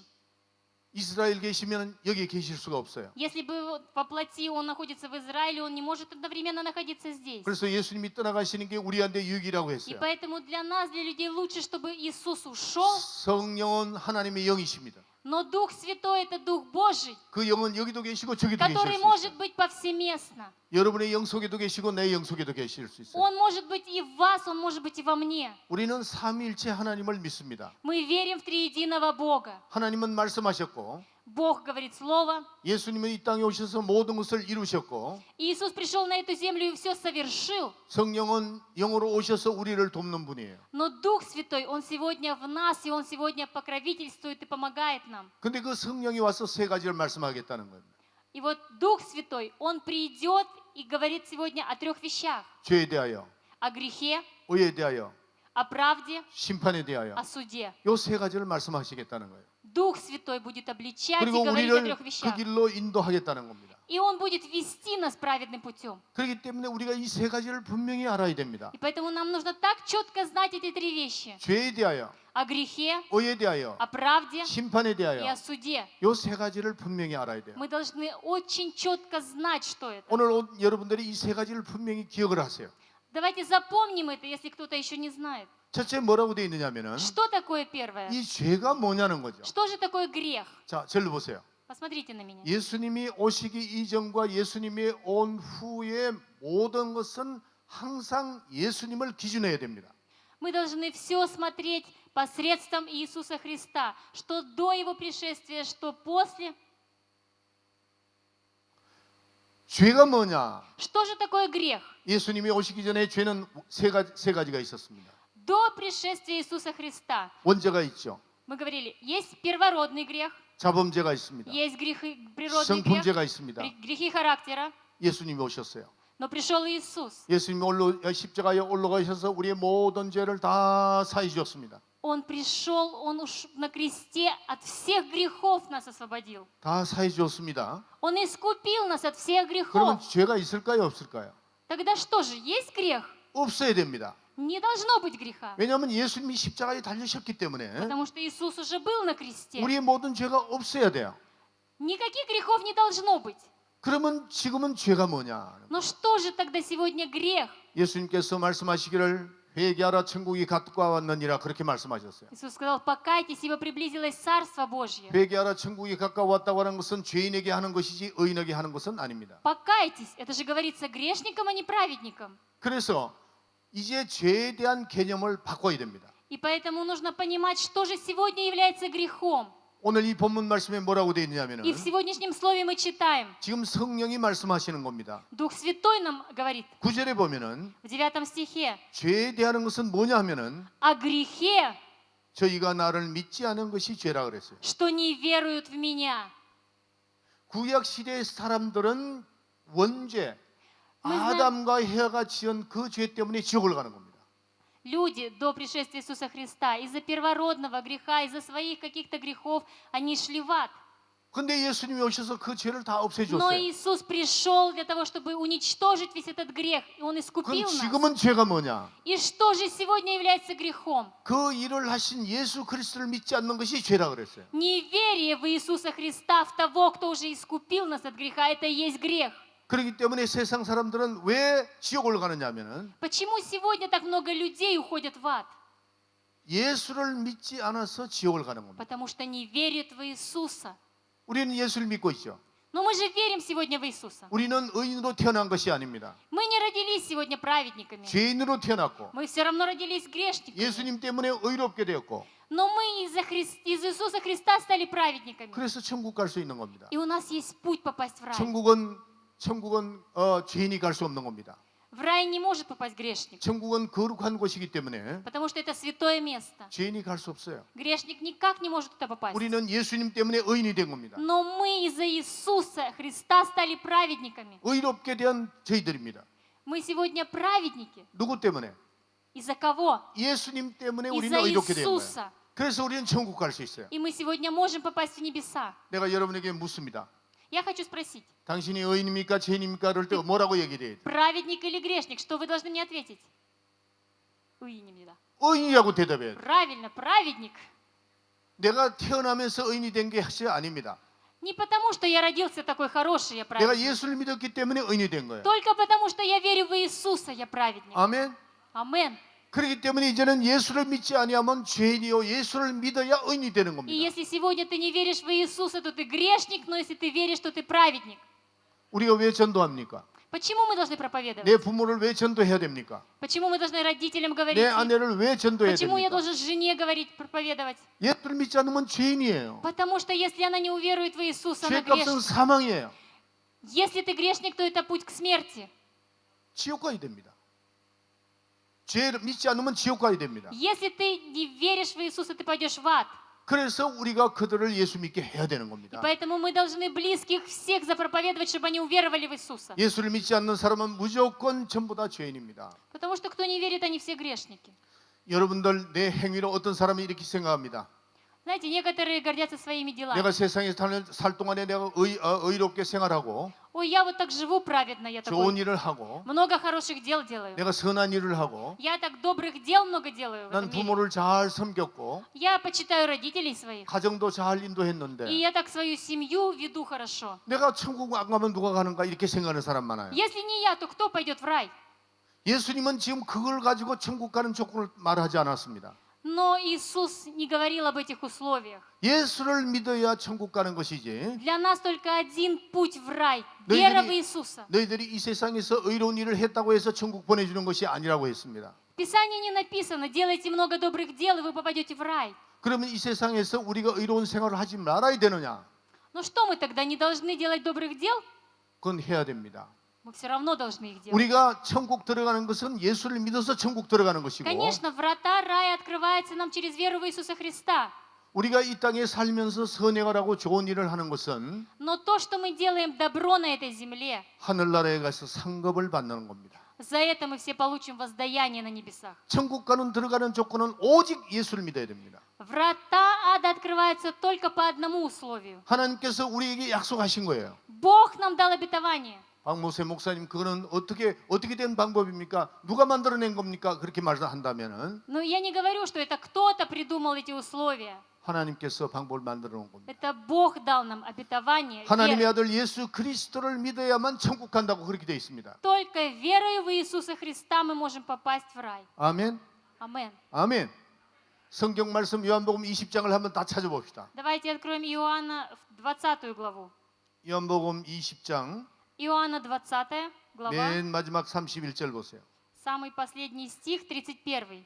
이스라엘 계시면 여기 계실 수가 없어요. Если бы во плоти Он находится в Израиле, Он не может одновременно находиться здесь. 그래서 예수님이 떠나가시는 게 우리한테 유익이라고 И 했어요. поэтому для нас, для людей, лучше, чтобы Иисус ушел, 성령은 하나님의 영이십니다. но Дух Святой – это Дух Божий, 그 영은 여기도 계시고 저기도 который 계실 수 может 있어요. быть повсеместно. 여러분의 영 속에도 계시고 내 영 속에도 계실 수 있어요. Он может быть и в вас, Он может быть и во мне. 우리는 삼위일체 하나님을 믿습니다. Мы верим в триединого Бога. 하나님은 말씀하셨고 Бог говорит Слово. 예수님은 이 땅에 오셔서 모든 것을 이루셨고 Иисус пришел на эту землю и все совершил. 성령은 영으로 오셔서 우리를 돕는 분이에요. Но Дух Святой, Он сегодня в нас, и Он сегодня покровительствует и помогает нам. 근데 그 성령이 와서 세 가지를 말씀하겠다는 겁니다. И вот Дух Святой, Он придет и говорит сегодня о 3 вещах. 죄에 대하여, О грехе, 의에 대하여, о правде, 심판에 대하여 о суде. 요 세 가지를 말씀하시겠다는 거예요. Дух Святой будет обличать и 그리고 говорить о 우리를 3 그 вещах. 길로 인도하겠다는 겁니다. И Он будет вести нас праведным путем. 그렇기 때문에 우리가 이 세 가지를 분명히 알아야 됩니다. И поэтому нам нужно так четко знать эти 3 вещи. 죄에 대하여, О грехе, 의에 대하여, о правде 심판에 и 대하여 о суде. 요 세 가지를 분명히 알아야 돼요. Мы должны очень четко знать, что это. 오늘 여러분들이 이 세 가지를 분명히 기억을 하세요. Давайте запомним это, если кто-то еще не знает. 첫째 뭐라고 되어 있느냐면은 Что такое первое? 이 죄가 뭐냐는 거죠. Что же такое грех? 자, 절로 보세요. Посмотрите на меня. 예수님이 오시기 이전과 예수님이 온 후의 모든 것은 항상 예수님을 기준해야 됩니다. Мы должны все смотреть посредством Иисуса Христа, что до Его пришествия, что после. 죄가 뭐냐? Что же такое грех? 예수님이 오시기 전에 죄는 세 가지가 있었습니다. До пришествия Иисуса Христа 원죄가 있죠. мы говорили, есть первородный грех, 자범죄가 있습니다. есть грехи, природный грех, 성품죄가 있습니다. грехи характера. 예수님이 오셨어요. Но пришел Иисус. 예수님이 십자가에 올라가셔서 우리의 모든 죄를 다 사해 주셨습니다. Он пришел, Он уж на кресте от всех грехов нас освободил. 다 사해 주셨습니다. Он искупил нас от всех 그러면 грехов. 죄가 있을까요, 없을까요? Тогда что же, есть грех? 없어야 됩니다. Не должно быть греха. 왜냐하면 예수님이 십자가에 달리셨기 때문에 Потому что Иисус уже был на кресте. 우리의 모든 죄가 없어야 돼요. Никаких грехов не должно быть. 그러면 지금은 죄가 뭐냐? Но что же тогда сегодня грех? 예수님께서 말씀하시기를 회개하라 천국이 가까웠느니라 그렇게 말씀하셨어요. Иисус сказал, покайтесь, ибо приблизилось Царство Божье. 회개하라 천국이 가까웠다고 하는 것은 죄인에게 하는 것이지 의인에게 하는 것은 아닙니다. Покайтесь, это же говорится грешникам, а не праведникам. 그래서 이제 죄에 대한 개념을 바꿔야 됩니다. И поэтому нужно понимать, что же сегодня является грехом. 오늘 이 본문 말씀에 뭐라고 되어 И в 있냐면은 сегодняшнем слове мы читаем, 지금 성령이 말씀하시는 겁니다. Дух Святой нам говорит 9절에 보면은 в 9 стихе, 죄에 대한 것은 뭐냐 하면은 о грехе, 저희가 나를 믿지 않은 것이 죄라 그랬어요. что не веруют в меня. 구약 시대의 사람들은 원죄 Мы 아담과 헤아가 지은 그 죄 때문에 지옥을 가는 겁니다. Люди до пришествия Иисуса Христа из-за первородного греха, из-за своих каких-то грехов, они шли в ад. 근데 예수님이 오셔서 그 죄를 다 Но 없애줬어요. Иисус пришел для того, чтобы уничтожить весь этот грех, и Он 그럼 искупил нас. 지금은 죄가 뭐냐? И что же сегодня является грехом? 그 일을 하신 예수 그리스도를 믿지 않는 것이 죄라 그랬어요. Неверие в Иисуса Христа, в того, кто уже искупил нас от греха, это и есть грех. 그렇기 때문에 세상 사람들은 왜 지옥을 가느냐면은 Почему сегодня так много людей уходят в ад? 예수를 믿지 않아서 지옥을 가는 겁니다. Потому что не верят в Иисуса. 우리는 예수를 믿고 있죠. Но мы же верим сегодня в Иисуса. 우리는 의인으로 태어난 것이 아닙니다. Мы не родились сегодня праведниками. 죄인으로 태어났고 Мы все равно родились грешниками. 예수님 때문에 의롭게 되었고 Но мы из Иисуса Христа стали праведниками. 그래서 천국 갈 수 있는 겁니다. И у нас есть путь попасть в рай. 천국은 죄인이 갈 수 없는 겁니다. В рай не может попасть грешник, 천국은 거룩한 곳이기 때문에 потому что это святое место. 죄인이 갈 수 없어요. Грешник никак не может туда попасть. 우리는 예수님 때문에 의인이 된 겁니다. Но мы из-за Иисуса Христа стали праведниками. 의롭게 된 저희들입니다. Мы сегодня праведники. 누구 때문에? Из-за кого? 예수님 때문에 우리는 Из-за 의롭게 된 거예요. Иисуса. 그래서 우리는 천국 갈 수 있어요. И мы сегодня можем попасть в небеса. 내가 여러분에게 묻습니다. Я хочу спросить, 당신이 의인입니까 죄인입니까? 그럴 때 뭐라고 얘기를 해야 돼요? праведник или грешник? Что вы должны мне ответить? 의인이라고 대답해야 돼요. Правильно, праведник. 내가 태어나면서 의인이 된 게 사실 아닙니다. Не потому, что я родился такой хороший, я 내가 праведник. 예수를 믿었기 때문에 의인이 된 거예요. Только потому, что я верю в Иисуса, я праведник. 아멘. Амен. 그렇기 때문에 이제는 예수를 믿지 아니하면 죄인이요 예수를 믿어야 의인이 되는 И 겁니다. если сегодня ты не веришь в Иисуса, то ты грешник, но если ты веришь, то ты праведник. 우리가 왜 전도합니까? Почему мы должны проповедовать? 내 부모를 왜 전도해야 됩니까? Почему мы должны родителям говорить? 내 아내를 왜 전도해야 Почему я 됩니까? должен жене говорить, проповедовать? 예수를 믿지 않으면 죄인이에요. Потому что если она не уверует в Иисуса, она 죄값은 грешник. 사망이에요. Если ты грешник, то это путь к смерти. 지옥 가야 됩니다. 죄를 믿지 않으면 지옥 가야 됩니다. Если ты не веришь в Иисуса, ты пойдешь в ад. 그래서 우리가 그들을 예수 믿게 해야 되는 И 겁니다. поэтому мы должны близких всех запроповедовать, чтобы они уверовали в Иисуса. 예수를 믿지 않는 사람은 무조건 전부 다 죄인입니다. Потому что кто не верит, они все грешники. 여러분들 내 행위로 어떤 사람이 이렇게 생각합니다. Знаете, некоторые гордятся своими делами. 내가 세상에 살 동안에 내가 의롭게 생활하고 Ой, я вот так живу праведно, я 좋은 такой. 일을 하고 Много хороших дел делаю. 내가 선한 일을 하고 Я так добрых дел много делаю в 난 этом мире. 부모를 잘 섬겼고 Я почитаю родителей своих. 가정도 잘 И 인도했는데 я так свою семью веду хорошо. 내가 천국 안 가면 누가 가는가 이렇게 생각하는 사람 많아요. Если не я, то кто пойдет в рай? 예수님은 지금 그걸 가지고 천국 가는 조건을 말하지 않았습니다. Но Иисус не говорил об этих условиях. 예수를 믿어야 천국 가는 것이지 Для нас только один путь в рай. 너희들이- Вера в Иисуса. 너희들이 이 세상에서 의로운 일을 했다고 해서 천국 보내주는 것이 아니라고 했습니다. В Писании не написано, делайте много добрых дел, и вы попадете в рай. 그러면 이 세상에서 우리가 의로운 생활을 하지 말아야 되느냐? Но что мы тогда не должны делать добрых дел? 그건 해야 됩니다. Мы все равно должны их делать. 우리가 천국 들어가는 것은 예수를 믿어서 천국 들어가는 것이고 Конечно, врата рая открываются нам через веру в Иисуса Христа. 우리가 이 땅에 살면서 선행하라고 좋은 일을 하는 것은 Но то, что мы делаем добро на этой земле, 하늘나라에 가서 상급을 받는 겁니다. за это мы все получим воздаяние на небесах. 천국 가는 들어가는 조건은 오직 예수를 믿어야 됩니다. Врата ада открываются только по одному условию. 하나님께서 우리에게 약속하신 거예요. Бог нам дал обетование. 박모세 목사님, 그거는 어떻게 된 방법입니까? 누가 만들어낸 겁니까? 그렇게 말한다면은 Но я не говорю, что это кто-то придумал эти условия. 하나님께서 방법을 만들어 놓은 겁니다. Это Бог дал нам обетование. 하나님의 веры. 아들 예수 그리스도를 믿어야만 천국 간다고 그렇게 되어 있습니다. Только верой в Иисуса Христа мы можем попасть в рай. 아멘. Амен. 아멘. 성경 말씀 요한복음 20장을 한번 다 찾아봅시다. Давайте откроем Иоанна 20 главу. 요한복음 20장 Иоанна 20 глава, 맨 마지막 31절 보세요. самый последний стих, 31.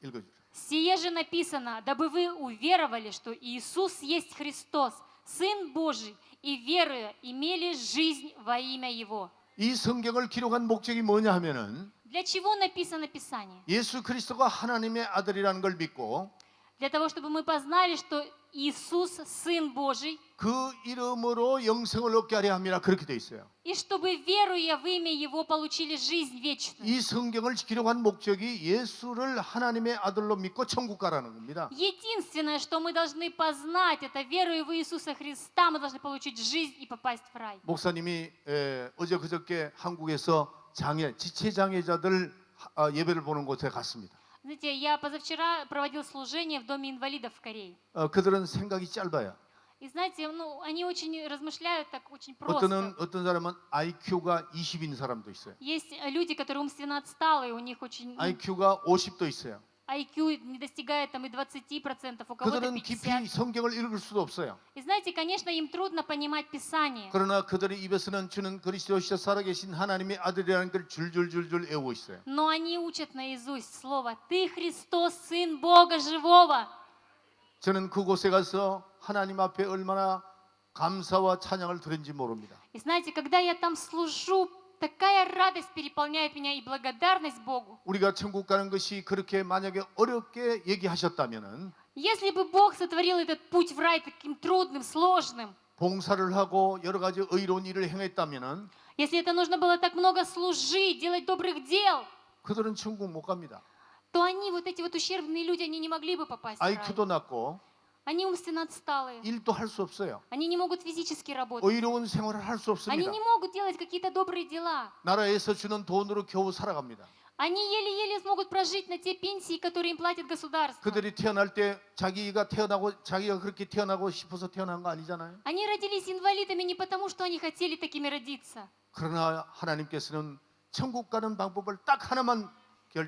읽어주세요. «Сие же написано, дабы вы уверовали, что Иисус есть Христос, Сын Божий, и веруя имели жизнь во имя Его». 이 성경을 기록한 목적이 뭐냐 하면은 Для чего написано Писание? 예수 그리스도가 하나님의 아들이라는 걸 믿고 Для того, чтобы мы познали, что Иисус Сын Божий, 그 이름으로 영생을 얻게 하려 함이라 그렇게 돼 있어요. и чтобы, веруя в имя Его, получили жизнь вечную. 이 성경을 기록한 목적이 예수를 하나님의 아들로 믿고 천국 가라는 겁니다. Единственное, что мы должны познать, это веруя в Иисуса Христа, мы должны получить жизнь и попасть в рай. 목사님이 어제 그저께 한국에서 지체 장애자들 예배를 보는 곳에 갔습니다. Знаете, я позавчера проводил служение в Доме инвалидов в Корее. 그들은 생각이 짧아요. И знаете, они очень размышляют так очень 어떤 просто. 사람은 IQ가 20인 사람도 있어요. Есть люди, которые умственно отсталые, у них очень IQ가 50도 있어요. IQ не достигает там и 20%, у кого-то 그들은 깊이 50%. 성경을 읽을 수도 없어요. И знаете, конечно, им трудно понимать Писание. 그러나 그들의 입에서는 주는 그리스도시여 살아계신 하나님의 아들이라는 걸 줄줄줄줄 외우고 있어요. Но они учат наизусть слово «Ты Христос, Сын Бога Живого». 저는 그곳에 가서 하나님 앞에 얼마나 감사와 찬양을 드린지 모릅니다. И знаете, когда я там служу, такая радость переполняет меня и благодарность Богу. 우리가 천국 가는 것이 그렇게 만약에 어렵게 얘기하셨다면은 Если бы Бог сотворил этот путь в рай таким трудным, сложным, 봉사를 하고 여러 가지 의로운 일을 행했다면은 если это нужно было так много служить, делать добрых дел, 그들은 천국 못 갑니다. то они, вот эти вот ущербные люди, они не могли бы попасть в рай. IQ도 낮고 Они умственно отсталые. 일도 할 수 없어요. Они не могут физически работать. 의로운 생활을 할 수 Они 없습니다. не могут делать какие-то добрые дела. 나라에서 주는 돈으로 겨우 살아갑니다. Они еле-еле смогут прожить на те пенсии, которые им платит государство. 그들이 태어날 때 자기가 그렇게 태어나고 싶어서 태어난 거 아니잖아요. Они родились инвалидами не потому, что они хотели такими родиться. 그러나 하나님께서는 천국 가는 방법을 딱 하나만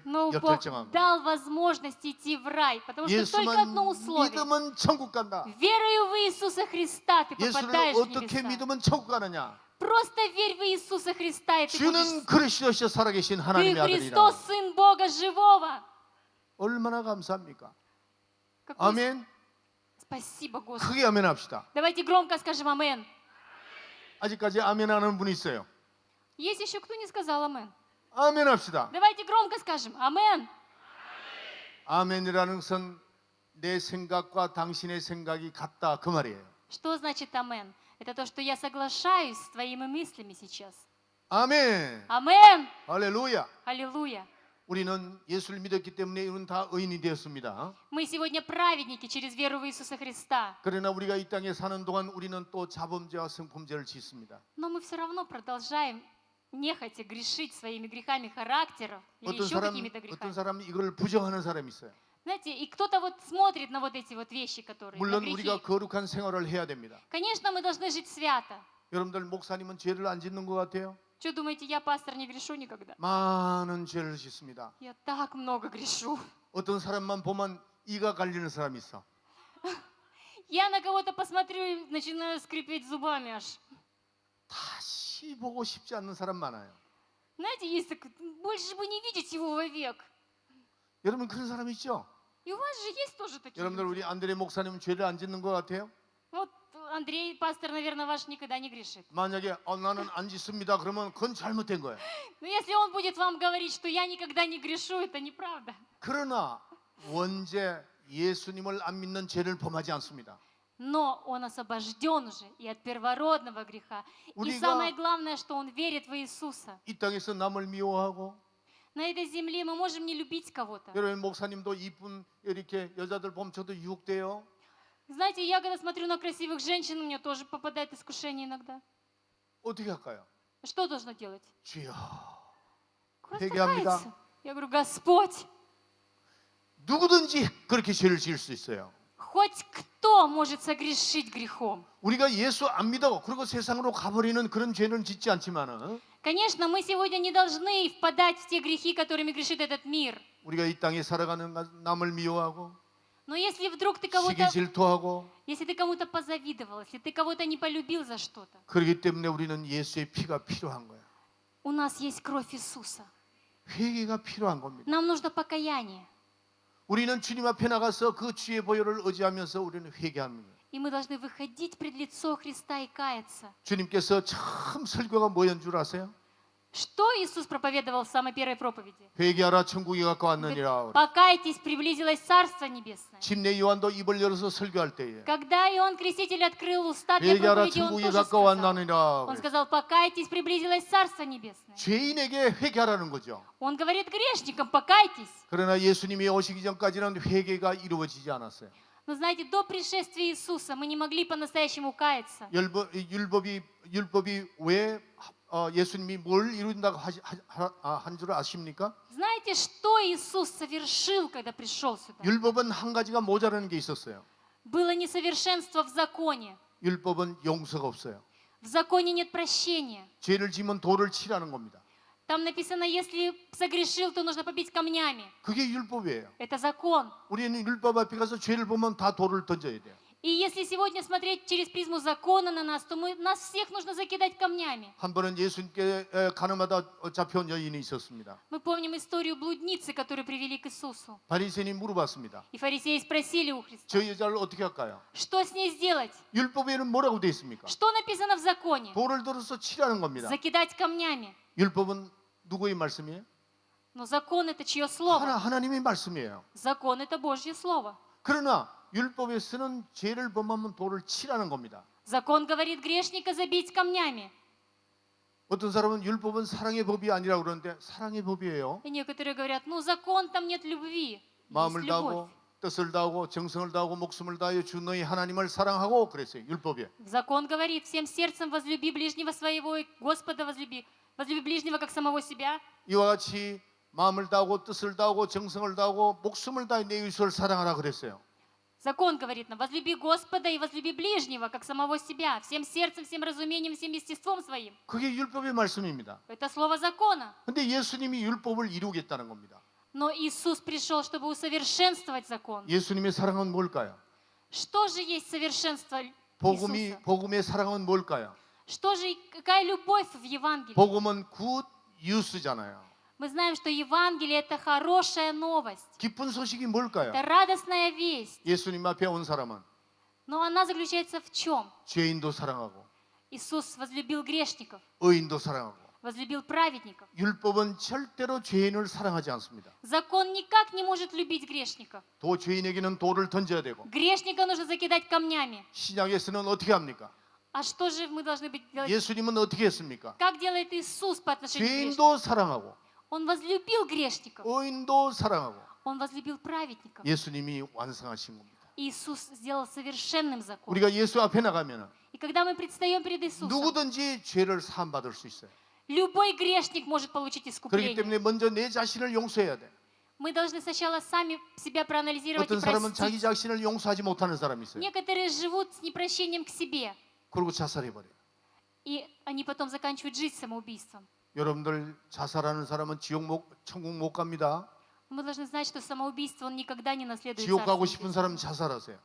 Но Бог 결정한 거예요. дал возможность идти в рай, потому что только одно 예수만 условие. 믿으면 천국 간다. Верою в Иисуса Христа ты 예수를 попадаешь в 어떻게 небеса. 믿으면 천국 가느냐? Просто верь в Иисуса Христа, и ты 주는 будешь... 그리스도시여 살아계신 Ты 하나님의 아들이라. Христос, Сын Бога Живого. 얼마나 감사합니까? Какой 아멘. Спасибо, Господи. 크게 아멘 합시다. Давайте громко скажем 아멘. 아직까지 아멘 하는 분이 있어요. Есть еще кто не сказал амен? 아멘 합시다. Давайте громко скажем амен. 아멘이라는 것은 내 생각과 당신의 생각이 같다 그 말이에요. Что значит амен? Это то, что я соглашаюсь с твоими мыслями сейчас. 아멘. Амен. 할렐루야. Аллилуйя. 우리는 예수를 믿었기 때문에 우리는 다 의인이 되었습니다. Мы сегодня праведники через веру в Иисуса Христа. 그러나 우리가 이 땅에 사는 동안 우리는 또 자범죄와 성범죄를 짓습니다. Но мы все равно продолжаем нехотя грешить своими грехами характеров или 어떤 еще какими-то 어떤 грехами. 사람 이걸 부정하는 사람이 있어요. Знаете, и кто-то вот смотрит на вот эти вот вещи, которые на 물론 грехи. 우리가 거룩한 생활을 해야 됩니다. Конечно, мы должны жить свято. 여러분들 목사님은 죄를 안 짓는 것 같아요? Что думаете, я, пастор, не грешу никогда? 많은 죄를 짓습니다. Я так много грешу. 어떤 사람만 보면 이가 갈리는 사람이 있어. Я на кого-то посмотрю и начинаю скрипеть зубами аж. 다시 보고 싶지 않는 사람 많아요. Знаете, есть такой, больше бы не видеть его вовек. 여러분 그런 사람 있죠? И у вас же есть тоже такие 여러분들 люди. 우리 안드레 목사님은 죄를 안 짓는 것 같아요? Вот Андрей, пастор, наверное, ваш никогда не грешит. 만약에 나는 안 짓습니다. 그러면 그건 잘못된 거예요. Но если он будет вам говорить, что я никогда не грешу, это неправда. 그러나 원죄 예수님을 안 믿는 죄를 범하지 않습니다. Но он освобожден уже и от первородного греха. И 우리가- самое главное, что он верит в Иисуса. 이 땅에서 남을 미워하고 На этой земле мы можем не любить кого-то. 여러분 목사님도 이쁜 이렇게 여자들 보면 저도 유혹돼요. Знаете, я когда смотрю на красивых женщин, у меня тоже попадает искушение иногда. 어떻게 할까요? Что должно делать? 주여. Просто 회개합니다. каяться. Я говорю, Господь, 누구든지 그렇게 죄를 지을 수 있어요. хоть кто может согрешить грехом? 우리가 예수 안 믿어 그리고 세상으로 가버리는 그런 죄는 짓지 않지만은 Конечно, мы сегодня не должны впадать в те грехи, которыми грешит этот мир. 우리가 이 땅에 살아가는 남을 미워하고 Но если вдруг ты 시기 кого-то, 질투하고 если ты кому-то позавидовал, если ты кого-то не полюбил за что-то, 그렇기 때문에 우리는 예수의 피가 필요한 거야. у нас есть кровь Иисуса. 회개가 필요한 겁니다. Нам нужно покаяние. 우리는 주님 앞에 나가서 그 주의 보혈을 의지하면서 우리는 회개합니다. И мы должны выходить пред лицо Христа и каяться. 주님께서 참 설교가 뭐였는 줄 아세요? Что Иисус проповедовал в самой первой проповеди? 회개하라 천국이 가까웠느니라. Покайтесь, приблизилось Царство Небесное. 침례 요한도 입을 열어서 설교할 때에 Когда Иоанн Креститель открыл уста для 회개하라 проповеди, он 천국이 тоже сказал. 가까웠느니라. Он сказал, покайтесь, приблизилось Царство Небесное. 죄인에게 회개하라는 거죠. Он говорит грешникам, покайтесь. 그러나 예수님이 오시기 전까지는 회개가 이루어지지 않았어요. Но знаете, до пришествия Иисуса мы не могли по-настоящему каяться. 율법이 왜 예수님이 뭘 이룬다고 한 줄 아십니까? Знаете, что Иисус совершил, когда пришел сюда? 율법은 한 가지가 모자라는 게 있었어요. Было несовершенство в законе. 율법은 용서가 없어요. В законе нет прощения. 죄를 지면 돌을 치라는 겁니다. Там написано, если согрешил, то нужно побить камнями. 그게 율법이에요. Это закон. 우리는 율법 앞에 가서 죄를 보면 다 돌을 던져야 돼요. И если сегодня смотреть через призму закона на нас, то нас всех нужно закидать камнями. 한 번은 예수님께 가늠하다 잡혀온 여인이 있었습니다. Мы помним историю блудницы, которую привели к Иисусу. 바리새인이 물어봤습니다. И фарисеи спросили у Христа, 저 여자를 어떻게 할까요? что с ней сделать? 율법에는 뭐라고 되어 있습니까? Что написано в законе? 돌을 들어서 치라는 겁니다. Закидать камнями. 율법은 누구의 말씀이에요? Но закон это чье слово? 하나님의 말씀이에요. Закон это Божье слово. 그러나 율법에서는 죄를 범하면 돌을 치라는 겁니다. Закон говорит грешника забить камнями. 어떤 사람은 율법은 사랑의 법이 아니라고 그러는데 사랑의 법이에요. И некоторые говорят, ну закон там нет любви. Есть 마음을 любовь. 다하고 뜻을 다하고 정성을 다하고 목숨을 다하여 주 너희 하나님을 사랑하고 그랬어요. 율법에. Закон говорит, всем сердцем возлюби ближнего своего, и Господа возлюби. Возлюби ближнего, как самого себя. 이와 같이 마음을 다하고 뜻을 다하고 정성을 다하고 목숨을 다해 내 이웃을 사랑하라 그랬어요. Закон говорит нам, возлюби Господа и возлюби ближнего, как самого себя, всем сердцем, всем разумением, всем естеством своим. 그게 율법의 말씀입니다. Это слово закона. 근데 예수님이 율법을 이루겠다는 겁니다. Но Иисус пришел, чтобы усовершенствовать закон. 예수님의 사랑은 뭘까요? Что же есть совершенство Иисуса? 복음의 사랑은 뭘까요? Что же, какая любовь в Евангелии? 복음은 굿 뉴스잖아요. Мы знаем, что Евангелие это хорошая новость, 기쁜 소식이 뭘까요? это радостная весть. 예수님 앞에 온 사람은 Но она заключается в чем? 죄인도 사랑하고 Иисус возлюбил грешников, 의인도 사랑하고 возлюбил праведников. 율법은 절대로 죄인을 사랑하지 않습니다. Закон никак не может любить грешников. 또 죄인에게는 돌을 던져야 되고 Грешника нужно закидать камнями. 신약에서는 어떻게 합니까? А что же мы должны делать? 예수님은 어떻게 했습니까? Как делает Иисус по отношению к грешникам? 죄인도 사랑하고 Он возлюбил грешников. 의인도 사랑하고 Он возлюбил праведников. 예수님이 완성하신 겁니다. Иисус сделал совершенным закон. 우리가 예수 앞에 나가면 И когда мы предстаем перед Иисусом, 누구든지 죄를 사함 받을 수 있어요. любой грешник может получить 그렇기 искупление. 때문에 먼저 내 자신을 용서해야 돼. Мы должны сначала сами себя проанализировать и 어떤 사람은 자기 простить. 자신을 용서하지 못하는 사람이 있어요. Некоторые живут с непрощением к себе, 그리고 자살해 버려요. и они потом заканчивают жизнь самоубийством. 여러분들 자살하는 사람은 천국 못 갑니다. Мы должны знать, что самоубийство он никогда не наследует 지옥 가고 Царство 싶은 Небесное. 사람 자살하세요.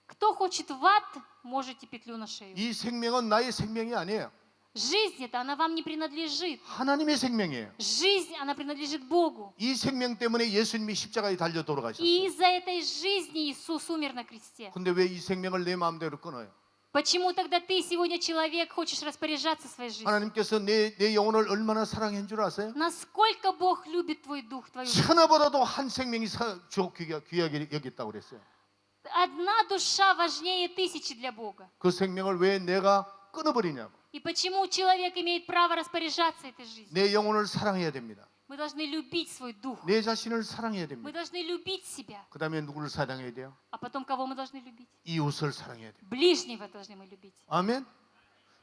Кто хочет в ад, можете петлю на шею. 이 생명은 나의 생명이 아니에요. Жизнь это, она вам не принадлежит. 하나님의 생명이에요. Жизнь, она принадлежит Богу. 이 생명 때문에 예수님이 십자가에 달려 И 돌아가셨어요. из-за этой жизни Иисус умер на кресте. 근데 왜 이 생명을 내 마음대로 끊어요? Почему тогда ты сегодня человек, хочешь распоряжаться своей жизнью? 하나님께서 내 영혼을 얼마나 사랑한 줄 아세요? Насколько Бог любит твой дух, твою жизнь? 천하보다도 한 생명이 귀하게 여겼다고 그랬어요. Одна душа важнее тысячи для Бога. 그 생명을 왜 내가 끊어버리냐고. И почему человек имеет право распоряжаться этой жизнью? 내 영혼을 사랑해야 됩니다. Мы должны любить свой дух. 내 자신을 사랑해야 Мы 됩니다. должны любить себя. 그 다음에 누구를 사랑해야 돼요? А потом кого мы должны любить? 이웃을 사랑해야 돼요. Ближнего должны мы любить. 아멘.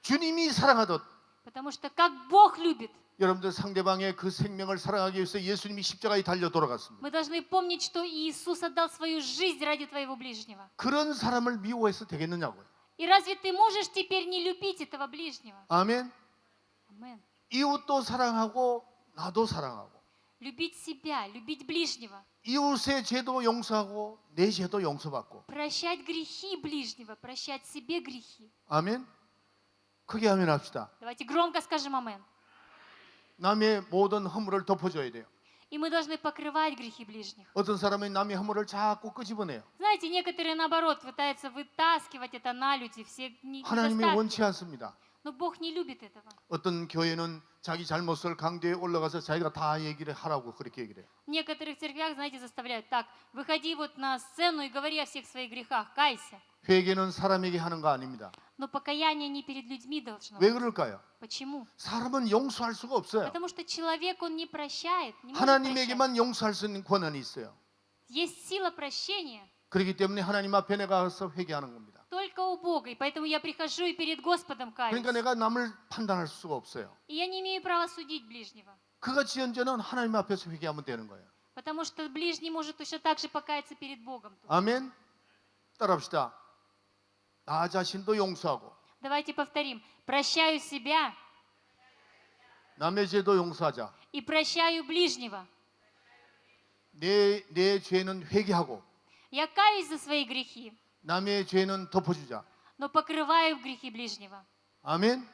주님이 사랑하듯 Потому что как Бог любит, 여러분들 상대방의 그 생명을 사랑하기 위해서 예수님이 십자가에 달려 돌아갔습니다. мы должны помнить, что Иисус отдал свою жизнь ради твоего ближнего. 그런 사람을 미워해서 되겠느냐고요. И разве ты можешь теперь не любить этого ближнего? 아멘. Амен. 이웃도 사랑하고 나도 사랑하고 Любить себя, любить ближнего. 이웃의 죄도 용서하고 내 죄도 용서받고. Прощать грехи ближнего, прощать себе грехи. 아멘. 크게 하면 합시다. Давайте громко скажем амен. 남의 모든 허물을 덮어줘야 돼요. И мы должны покрывать грехи ближних. 어떤 사람은 남의 허물을 자꾸 끄집어내요. Знаете, некоторые, наоборот, пытаются вытаскивать это на люди, все 하나님이 원치 недостатки. 않습니다. Но Бог не любит этого. 어떤 교회는 자기 잘못을 강대에 올라가서 자기가 다 얘기를 하라고 그렇게 얘기를 해요. В некоторых церквях, знаете, заставляют так, выходи вот на сцену и говори о всех своих грехах, кайся. 회개는 사람에게 하는 거 아닙니다. Но покаяние не перед людьми должно 왜 быть. 그럴까요? Почему? 사람은 용서할 수가 없어요. Потому что человек, он не прощает, не может прощать. 하나님에게만 용서할 수 있는 권한이 있어요. Есть сила прощения 그렇기 때문에 하나님 앞에 내가 가서 회개하는 겁니다. только у Бога, и поэтому я прихожу и перед Господом каюсь. 그러니까 내가 남을 판단할 수가 없어요. И я не имею права судить ближнего, 그가 지연자는 하나님 앞에서 회개하면 되는 거예요. потому что ближний может точно так же покаяться перед Богом. 아멘. 따라합시다. 나 자신도 용서하고 Давайте повторим. Прощаю себя 남의 죄도 용서하자. и прощаю ближнего. 내 죄는 회개하고 Я каюсь за свои грехи, 남의 죄는 덮어주자. но покрываю грехи ближнего. 아멘.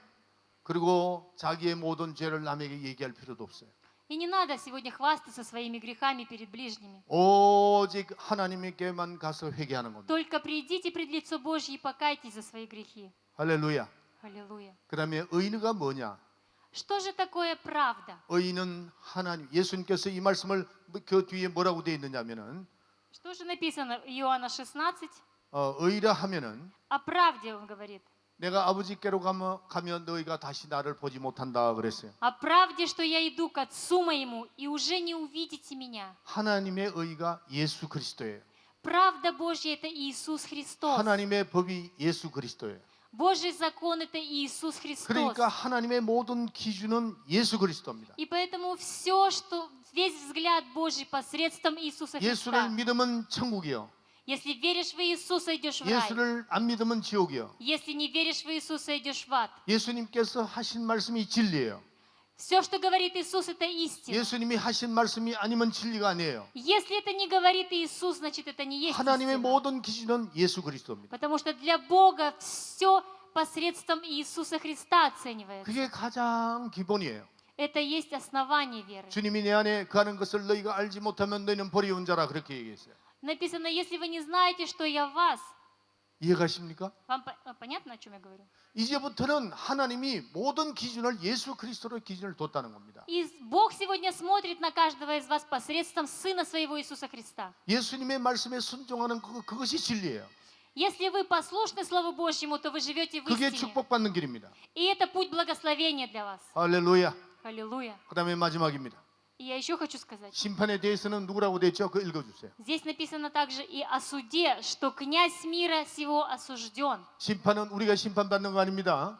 그리고 자기의 모든 죄를 남에게 얘기할 필요도 없어요. И не надо сегодня хвастаться своими грехами перед ближними. 오직 하나님께만 가서 회개하는 겁니다. Только придите пред лицо Божье и покайтесь за свои грехи. 할렐루야. Аллилуйя. 그다음에 의인가 뭐냐? Что же такое правда? 의인은 하나님. 예수님께서 이 말씀을 그 뒤에 뭐라고 되어 있느냐면은 Что же написано в Иоанна 16? 의라 하면은 О правде он говорит. 내가 아버지께로 가면 너희가 다시 나를 보지 못한다 그랬어요. О правде, что я иду к Отцу моему, и уже не увидите меня. 하나님의 의가 예수 그리스도예요. Правда Божья – это Иисус Христос. 하나님의 법이 예수 그리스도예요. Божий закон – это Иисус Христос. 그러니까 하나님의 모든 기준은 예수 그리스도입니다. И поэтому все, что весь взгляд Божий посредством Иисуса 예수를 Христа. 믿으면 천국이요. Если веришь в Иисуса, идешь в рай. 예수를 안 믿으면 지옥이요. Если не веришь в Иисуса, идешь в ад. 예수님께서 하신 말씀이 진리예요. Все, что говорит Иисус, это истина. 예수님이 하신 말씀이 아니면 진리가 아니에요. Если это не говорит Иисус, значит это не есть 하나님의 истина. 모든 기준은 예수 그리스도입니다. Потому что для Бога все посредством Иисуса Христа оценивается. 그게 가장 기본이에요. Это есть основание веры. 주님이 내 안에 거하는 것을 너희가 알지 못하면 너희는 버리운 자라 그렇게 얘기했어요. Написано, если вы не знаете, что я в вас. 이해가십니까? Вам понятно, о чем я говорю? 이제부터는 하나님이 모든 기준을 예수 그리스도로 기준을 뒀다는 겁니다. И Бог сегодня смотрит на каждого из вас посредством Сына Своего Иисуса Христа. 예수님의 말씀에 순종하는 그것이 진리예요. Если вы послушны Слову Божьему, то вы живете в 그게 истине. 축복받는 길입니다. И это путь благословения для вас. 할렐루야. Аллилуйя. 그다음에 마지막입니다. И я еще хочу сказать. 심판에 대해서는 누구라고 돼 있죠? 그거 읽어주세요. Здесь написано также и о суде, что князь мира сего осужден. 심판은 우리가 심판받는 거 아닙니다.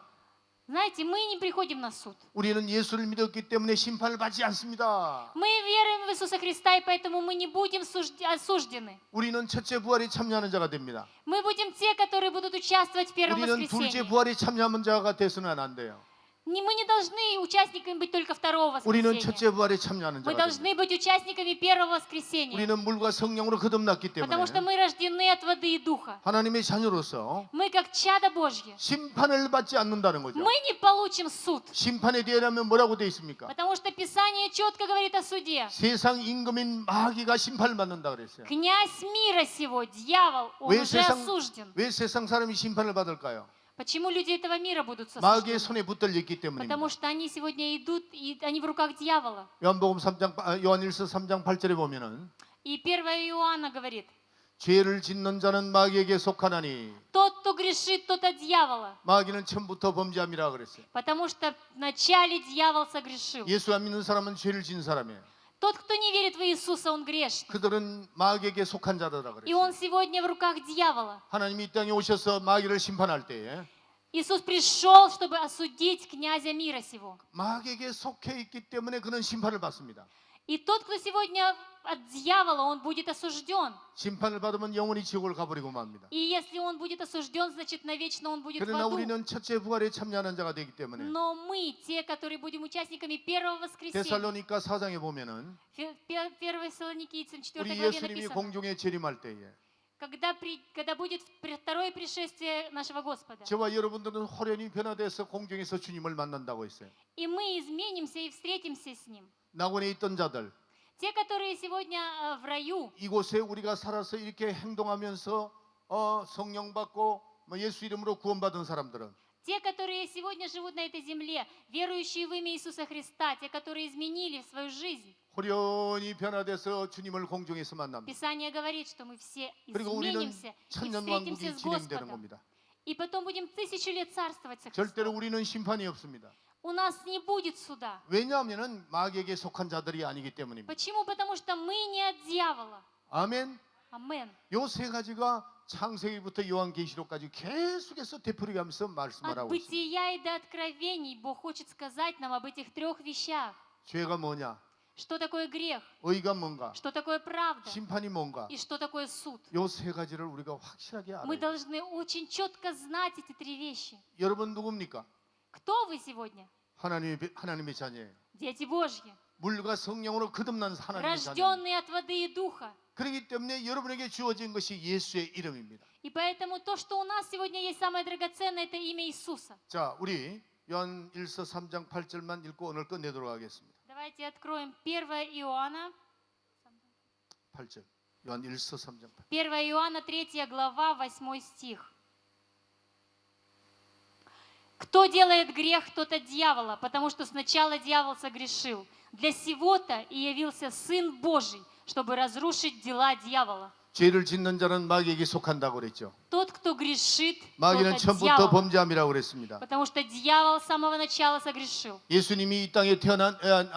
Знаете, мы не приходим на суд. 우리는 예수를 믿었기 때문에 심판을 받지 않습니다. Мы веруем в Иисуса Христа, и поэтому мы не будем осуждены. 우리는 첫째 부활에 참여하는 자가 됩니다. Мы будем те, которые будут участвовать в первом 우리는 둘째 воскресении. 부활에 참여하는 자가 돼서는 안 돼요. Мы не должны участниками быть только второго 우리는 воскресения. 첫째 부활에 참여하는 Мы 자가 됩니다. должны быть участниками первого воскресения. 우리는 물과 성령으로 거듭났기 Потому что 때문에 мы рождены от воды и духа. 하나님의 자녀로서 Мы как чадо Божье. 심판을 받지 않는다는 거죠. Мы не получим суд. 심판에 대하면 뭐라고 돼 있습니까? Потому что Писание четко говорит о суде. 세상 임금인 마귀가 심판을 받는다 그랬어요. Князь мира сего, дьявол, он 왜 уже 세상, осужден. 왜 세상 사람이 심판을 받을까요? Почему люди этого мира будут 마귀의 осуждены? 손에 붙들려 있기 때문입니다. Потому что они сегодня идут, и они в руках дьявола. 요한복음 3장 요한일서 3장 8절에 보면은 И 1 Иоанна говорит, 죄를 짓는 자는 마귀에게 속하나니 тот, кто грешит, тот от дьявола. 마귀는 처음부터 범죄함이라 그랬어요. Потому что вначале дьявол согрешил. 예수 안 믿는 사람은 죄를 지은 사람이에요. Тот, кто не верит в Иисуса, он грешник. 그들은 마귀에게 속한 자들이라 И 그랬어요. он сегодня в руках дьявола. 하나님이 이 땅에 오셔서 마귀를 심판할 때에 Иисус пришел, чтобы осудить князя мира сего. 마귀에게 속해 있기 때문에 그는 심판을 받습니다. И тот, кто сегодня от дьявола, он будет осужден. 심판을 받으면 영원히 지옥을 가버리고 맙니다. И если он будет осужден, значит, навечно он будет в 그러나 аду. 우리는 첫째 부활에 참여하는 자가 되기 때문에 Но мы, те, которые будем участниками первого воскресения, 데살로니가 4장에 보면은 1 Фессалоникийцам 4 우리 главе 예수님이 написано, 공중에 재림할 때에 когда будет второе пришествие нашего Господа, 저와 여러분들은 호련히 변화돼서 공중에서 주님을 만난다고 했어요. и мы изменимся и встретимся с Ним. 낙원에 있던 자들, Те, которые сегодня в раю, 이곳에 우리가 살아서 이렇게 행동하면서 성령 받고 예수 이름으로 구원받은 사람들은 те, которые сегодня живут на этой земле, верующие в имя Иисуса Христа, те, которые изменили свою жизнь, 호련히 변화돼서 주님을 공중에서 만납니다. Писание говорит, что мы все 그리고 우리는 изменимся и 천년왕국이 встретимся с 진행되는 Господом. 겁니다. И потом будем 1000 лет царствовать со 절대로 Христом. 우리는 심판이 없습니다. У нас не будет суда. 왜냐하면 마귀에게 속한 자들이 아니기 때문입니다. Почему? Потому что мы не от дьявола. 아멘. Амен. 요 세 가지가 창세기부터 요한계시록까지 계속해서 되풀이하면서 От 말씀하라고 있습니다. бытия и до откровений Бог хочет сказать нам об этих трех вещах. 죄가 뭐냐? Что такое грех? 의가 뭔가? Что такое правда? 심판이 뭔가? И что такое суд? 요 세 가지를 우리가 확실하게 Мы 알아야 돼요. должны очень четко знать эти три вещи. 여러분 누굽니까? Кто вы сегодня? 하나님의 자녀예요. Дети Божьи, 물과 성령으로 거듭난 하나님의 자녀. рожденные от воды и духа. 그렇기 때문에 여러분에게 주어진 것이 예수의 이름입니다. И поэтому то, что у нас сегодня есть самое драгоценное, это имя Иисуса. 자, 우리 요한일서 3장 8절만 읽고 오늘 끝내도록 하겠습니다. Давайте откроем 1 Иоанна. 8절. 요한일서 3장 8절. 1 Иоанна 3 глава, 8 стих. Кто делает грех, тот от дьявола, потому что сначала дьявол согрешил. Для сего-то и явился Сын Божий, чтобы разрушить дела дьявола. 죄를 짓는 자는 마귀에게 속한다고 그랬죠. Тот, кто грешит, тот 마귀는 от 처음부터 дьявола, 범죄함이라고 그랬습니다. потому что дьявол с самого начала согрешил. 예수님이 이 땅에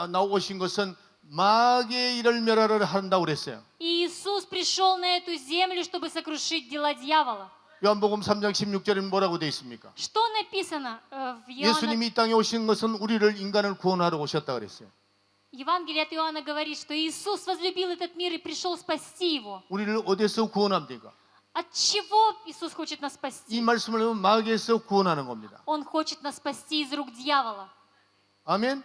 나오신 것은 마귀의 일을 멸하려 한다고 그랬어요. И Иисус пришел на эту землю, чтобы сокрушить дела дьявола. 요한복음 3장 16절에는 뭐라고 되어 있습니까? Что написано в 예수님이 이 땅에 오신 것은 우리를 인간을 구원하러 오셨다 그랬어요. Евангелие от Иоанна говорит, что Иисус возлюбил этот мир и пришел спасти его. 우리를 어디서 구원합니까? От чего Иисус хочет нас 이 спасти? 말씀을 하면 마귀에서 구원하는 겁니다. Он хочет нас спасти из рук дьявола. 아멘.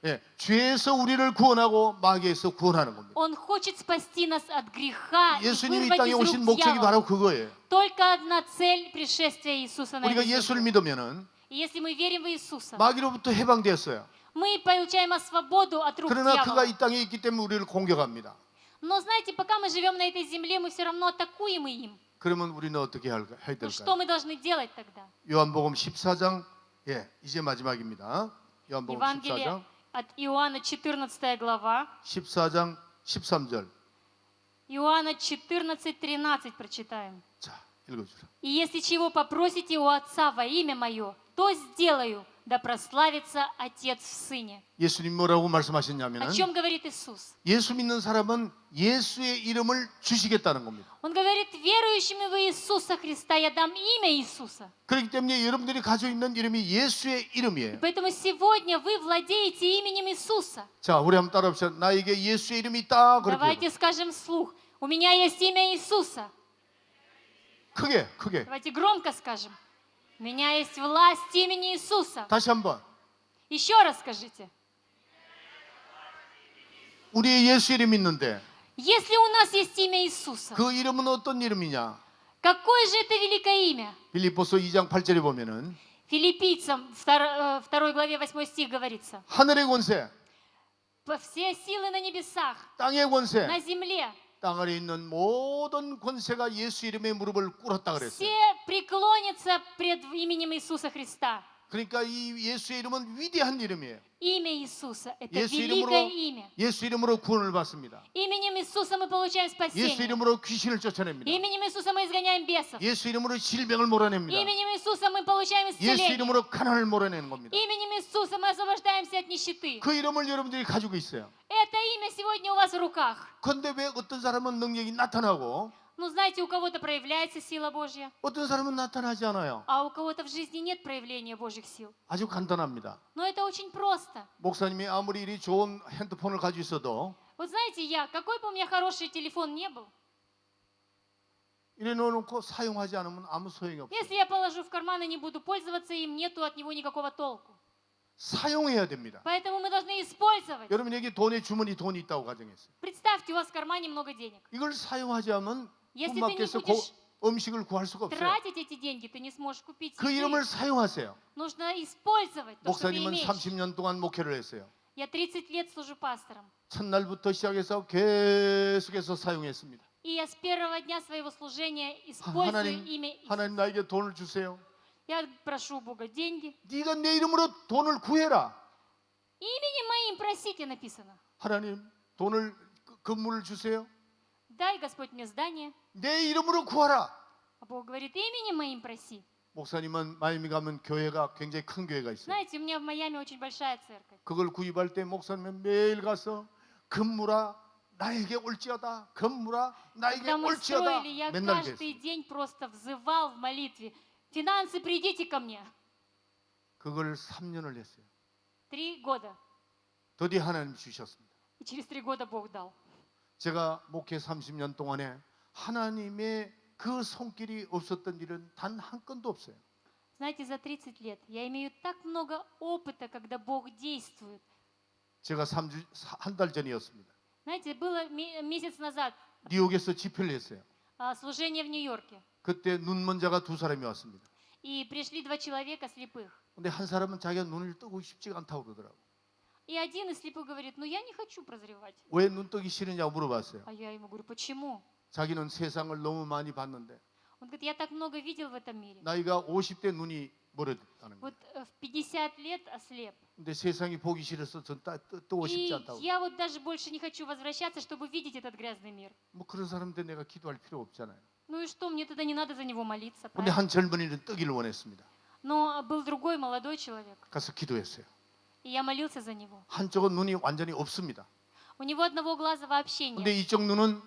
예, 죄에서 우리를 구원하고 마귀에서 구원하는 겁니다. Он хочет спасти нас от греха и 예수님이 이 вырвать 땅에 из 오신 рук 목적이 дьявола. 바로 그거예요. Только одна цель пришествия Иисуса на 우리가 эту 예수를 землю. 믿으면은 И если мы верим в Иисуса, 마귀로부터 해방되었어요. мы получаем свободу от рук 그러나 그가 дьявола. 이 땅에 있기 때문에 우리를 공격합니다. Но знаете, пока мы живем на этой земле, мы все равно атакуем им. 그러면 우리는 어떻게 해야 Ну что 될까요? мы должны делать тогда? 요한복음 14장, 예, 이제 마지막입니다. 요한복음 Евангелие 14장, от Иоанна 14 глава. 14장 13절. Иоанна 14:13 прочитаем. 자, 읽어주라. «И если чего попросите у Отца во имя Мое, то сделаю, да прославится Отец в Сыне». 예수님 뭐라고 О 말씀하셨냐면은 чем говорит Иисус? 예수 믿는 사람은 예수의 이름을 주시겠다는 겁니다. Он говорит, верующими в Иисуса Христа я дам имя Иисуса. 그렇기 때문에 여러분들이 가지고 있는 이름이 예수의 이름이에요. Поэтому сегодня вы владеете именем Иисуса. 자, 우리 한번 따라합시다. 나에게 예수의 이름이 있다. 그렇게 Давайте скажем вслух. У меня есть имя Иисуса. 크게. Давайте громко скажем. У меня есть власть имени Иисуса. 다시 한번. Еще раз скажите. 우리의 예수 이름이 있는데 Если у нас есть имя Иисуса, 그 이름은 어떤 이름이냐? какое же это великое имя? 빌립보서 2장 8절에 보면은 Филиппийцам 2 главе 8 стих говорится. 하늘의 권세, Все силы на небесах, 땅의 권세, на земле, 땅 아래 있는 모든 권세가 예수 이름에 무릎을 꿇었다 그랬어요. все преклонятся пред именем Иисуса Христа. 그러니까 이 예수의 이름은 위대한 이름이에요. Имя Иисуса – это 예수 великое 이름으로 имя. 예수 이름으로 구원을 받습니다. Именем Иисуса мы получаем 예수 спасение. 이름으로 귀신을 쫓아냅니다. Именем Иисуса мы изгоняем бесов. 예수 이름으로 질병을 몰아냅니다. Именем Иисуса мы получаем 예수 исцеление. 이름으로 가난을 몰아내는 겁니다. Именем Иисуса мы освобождаемся от нищеты. 그 이름을 여러분들이 가지고 있어요. Это имя сегодня у вас в руках. 그런데 왜 어떤 사람은 능력이 나타나고 Ну, знаете, у кого-то проявляется сила Божья, 어떤 사람은 나타나지 않아요? а у кого-то в жизни нет проявления Божьих сил. 아주 간단합니다. Но это очень просто. 목사님이 아무리 이리 좋은 핸드폰을 가지고 있어도 Вот знаете, какой бы у меня хороший телефон не был, 이래 놓고 사용하지 않으면 아무 소용이 없어요. если я положу в карман и не буду пользоваться им, нету от него никакого толку. 사용해야 됩니다. Поэтому мы должны использовать. 여러분에게 돈의 주머니 돈이 있다고 가정했어요. Представьте, у вас в кармане много денег. 이걸 사용하지 않으면 Если ты не 꿈밖에서 будешь 음식을 구할 수가 없어요. тратить эти деньги, ты не сможешь купить 그 еды. 이름을 사용하세요. Нужно использовать то, что ты 목사님은 имеешь. 30년 동안 목회를 했어요. Я 30 лет служу пастором. 첫날부터 시작해서 계속해서 사용했습니다. И я с первого дня своего служения использую имя. 하나님 나에게 돈을 주세요. Я прошу у Бога деньги. 네가 내 이름으로 돈을 구해라. Именем моим просите написано. 하나님 돈을 건물을 주세요. Дай, Господь, мне здание. 내 이름으로 구하라. А Бог говорит, именем моим проси. 목사님은 마이애미 가면 교회가 굉장히 큰 교회가 있어요. Знаете, у меня в Майами очень большая церковь. 그걸 구입할 때 목사님은 매일 가서 건물아 나에게 올지어다. 건물아 나에게 Когда мы 올지어다. строили, я 맨날 каждый 그랬어요. день просто взывал в молитве. Финансы, придите ко мне. 그걸 3년을 했어요. 3 года. 드디어 하나님 주셨습니다. И через 3 года Бог дал. 제가 목회 30년 동안에 하나님의 그 손길이 없었던 일은 단 한 건도 없어요. Знаете, за 30 лет я имею так много опыта, когда Бог действует. 제가 한 달 전이었습니다. Знаете, было месяц назад 뉴욕에서 집회를 했어요. служение в Нью-Йорке. 그때 눈먼 자가 2사람이 왔습니다. И пришли 2 человека слепых. 근데 한 사람은 자기가 눈을 뜨고 싶지가 않다고 그러더라고. И один из слепых говорит, ну я не хочу прозревать. 왜 눈 뜨기 싫으냐고 물어봤어요. А я ему говорю, почему? 자기는 세상을 너무 많이 봤는데 Он говорит, я так много видел в этом мире. 나이가 50대 눈이 멀어졌다는 거예요. Вот в 50 лет ослеп. 근데 세상이 보기 싫어서 전 뜨고 싶지 И 않다고. я вот даже больше не хочу возвращаться, чтобы видеть этот грязный мир. 뭐 그런 사람한테 내가 기도할 필요 없잖아요. Ну и что, мне тогда не надо за него молиться, 근데 правильно? 한 젊은이는 뜨기를 원했습니다. Но был другой молодой человек, 가서 기도했어요. и я молился за него. 한쪽은 눈이 완전히 없습니다. У него одного глаза вообще 근데 нет. 이쪽 눈은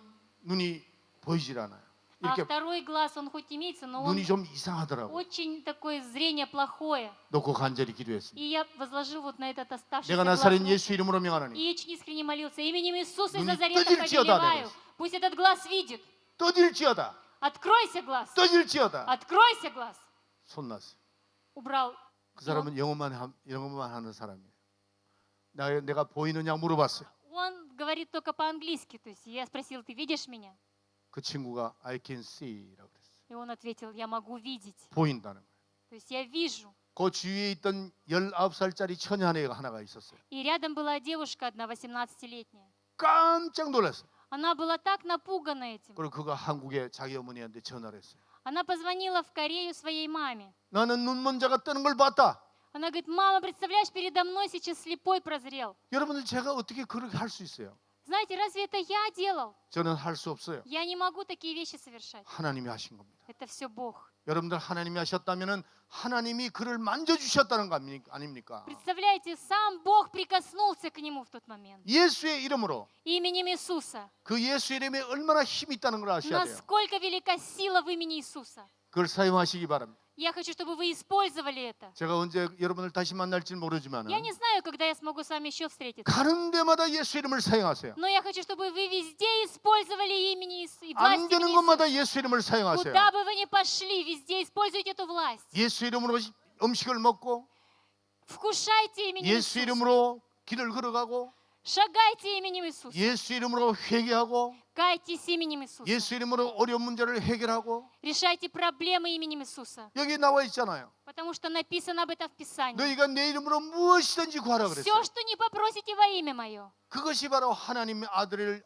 눈이 보이질 않아요. А 이렇게 второй глаз, он хоть имеется, но он 눈이 좀 이상하더라고. очень такое зрение плохое. 놓고 간절히 기도했습니다. И я возложил вот на этот оставшийся 내가 глаз 나사렛 руку. 예수 이름으로 명하노니 И очень искренне молился. Именем Иисуса из 눈이 Назарета 떠질지어다, повелеваю. 내가 Пусть этот глаз видит. 떠질지어다. Откройся, глаз. 떠질지어다. Откройся, глаз. 손 났어요. Убрал. 그 사람은 영어만 하는 사람이에요. 내가 보이느냐 물어봤어요. Он говорит только по-английски. То есть я спросил, ты видишь меня? 그 친구가 I can see라고 그랬어요. И он ответил, я могу видеть. 보인다는 거예요. То есть я вижу. 그 주위에 있던 19살짜리 처녀 하나가 있었어요. И рядом была девушка одна, 18-летняя. 깜짝 놀랐어요. Она была так напугана этим. 그리고 그가 한국에 자기 어머니한테 전화를 했어요. Она позвонила в Корею своей маме. 나는 눈먼 자가 뜨는 걸 봤다. Она говорит, мама, представляешь, передо мной сейчас слепой прозрел. 여러분들 제가 어떻게 그렇게 할 수 있어요? Знаете, разве это я делал? 저는 할 수 없어요. Я не могу такие вещи совершать. 하나님이 하신 겁니다. Это все Бог. 여러분들 하나님이 하셨다면은 하나님이 그를 만져주셨다는 거 아닙니까? Представляете, сам Бог прикоснулся к нему в тот момент. 예수의 이름으로 Именем Иисуса. 그 예수 이름에 얼마나 힘이 있다는 걸 아셔야 돼요. Насколько велика сила в имени Иисуса. 그걸 사용하시기 바랍니다. Я хочу, чтобы вы использовали это. 제가 언제 여러분을 다시 만날지 모르지만 Я не знаю, когда я смогу с вами еще встретиться. 가는 데마다 예수 이름을 사용하세요. Но я хочу, чтобы вы везде использовали имени и 안 власть 되는 имени 곳마다 Иисуса. 예수 이름을 사용하세요. Куда бы вы ни пошли, везде используйте эту власть. 예수 이름으로 음식을 먹고 Вкушайте именем 예수 Иисуса. 이름으로 길을 걸어가고 Шагайте именем Иисуса. 예수 이름으로 회개하고 Кайтесь именем Иисуса. 예수 이름으로 어려운 문제를 해결하고 Решайте проблемы именем Иисуса. 여기 나와 있잖아요. Потому что написано об этом в Писании. 너희가 내 이름으로 무엇이든지 구하라 그랬어요. Все, что не попросите во имя Мое. 그것이 바로 하나님의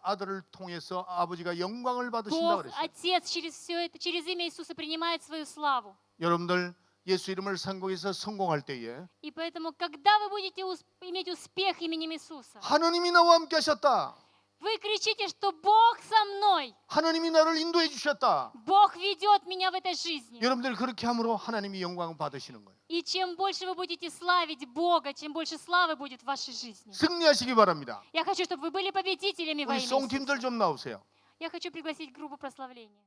아들을 통해서 아버지가 영광을 받으신다 Бог, 그랬어요. Отец через все это, через имя Иисуса принимает свою славу. 여러분들 예수 이름을 상고해서 성공할 때에 И поэтому, когда вы будете иметь успех именем Иисуса, 하나님이 나와 함께 하셨다. вы кричите, что Бог со мной. 하나님이 나를 인도해 주셨다. Бог ведет меня в этой жизни. 여러분들 그렇게 함으로 하나님이 영광을 받으시는 거예요. И чем больше вы будете славить Бога, чем больше славы будет в вашей жизни. 승리하시기 바랍니다. Я хочу, чтобы вы были победителями во 우리 имя Иисуса. 송팀들 좀 나오세요. Я хочу пригласить группу прославления.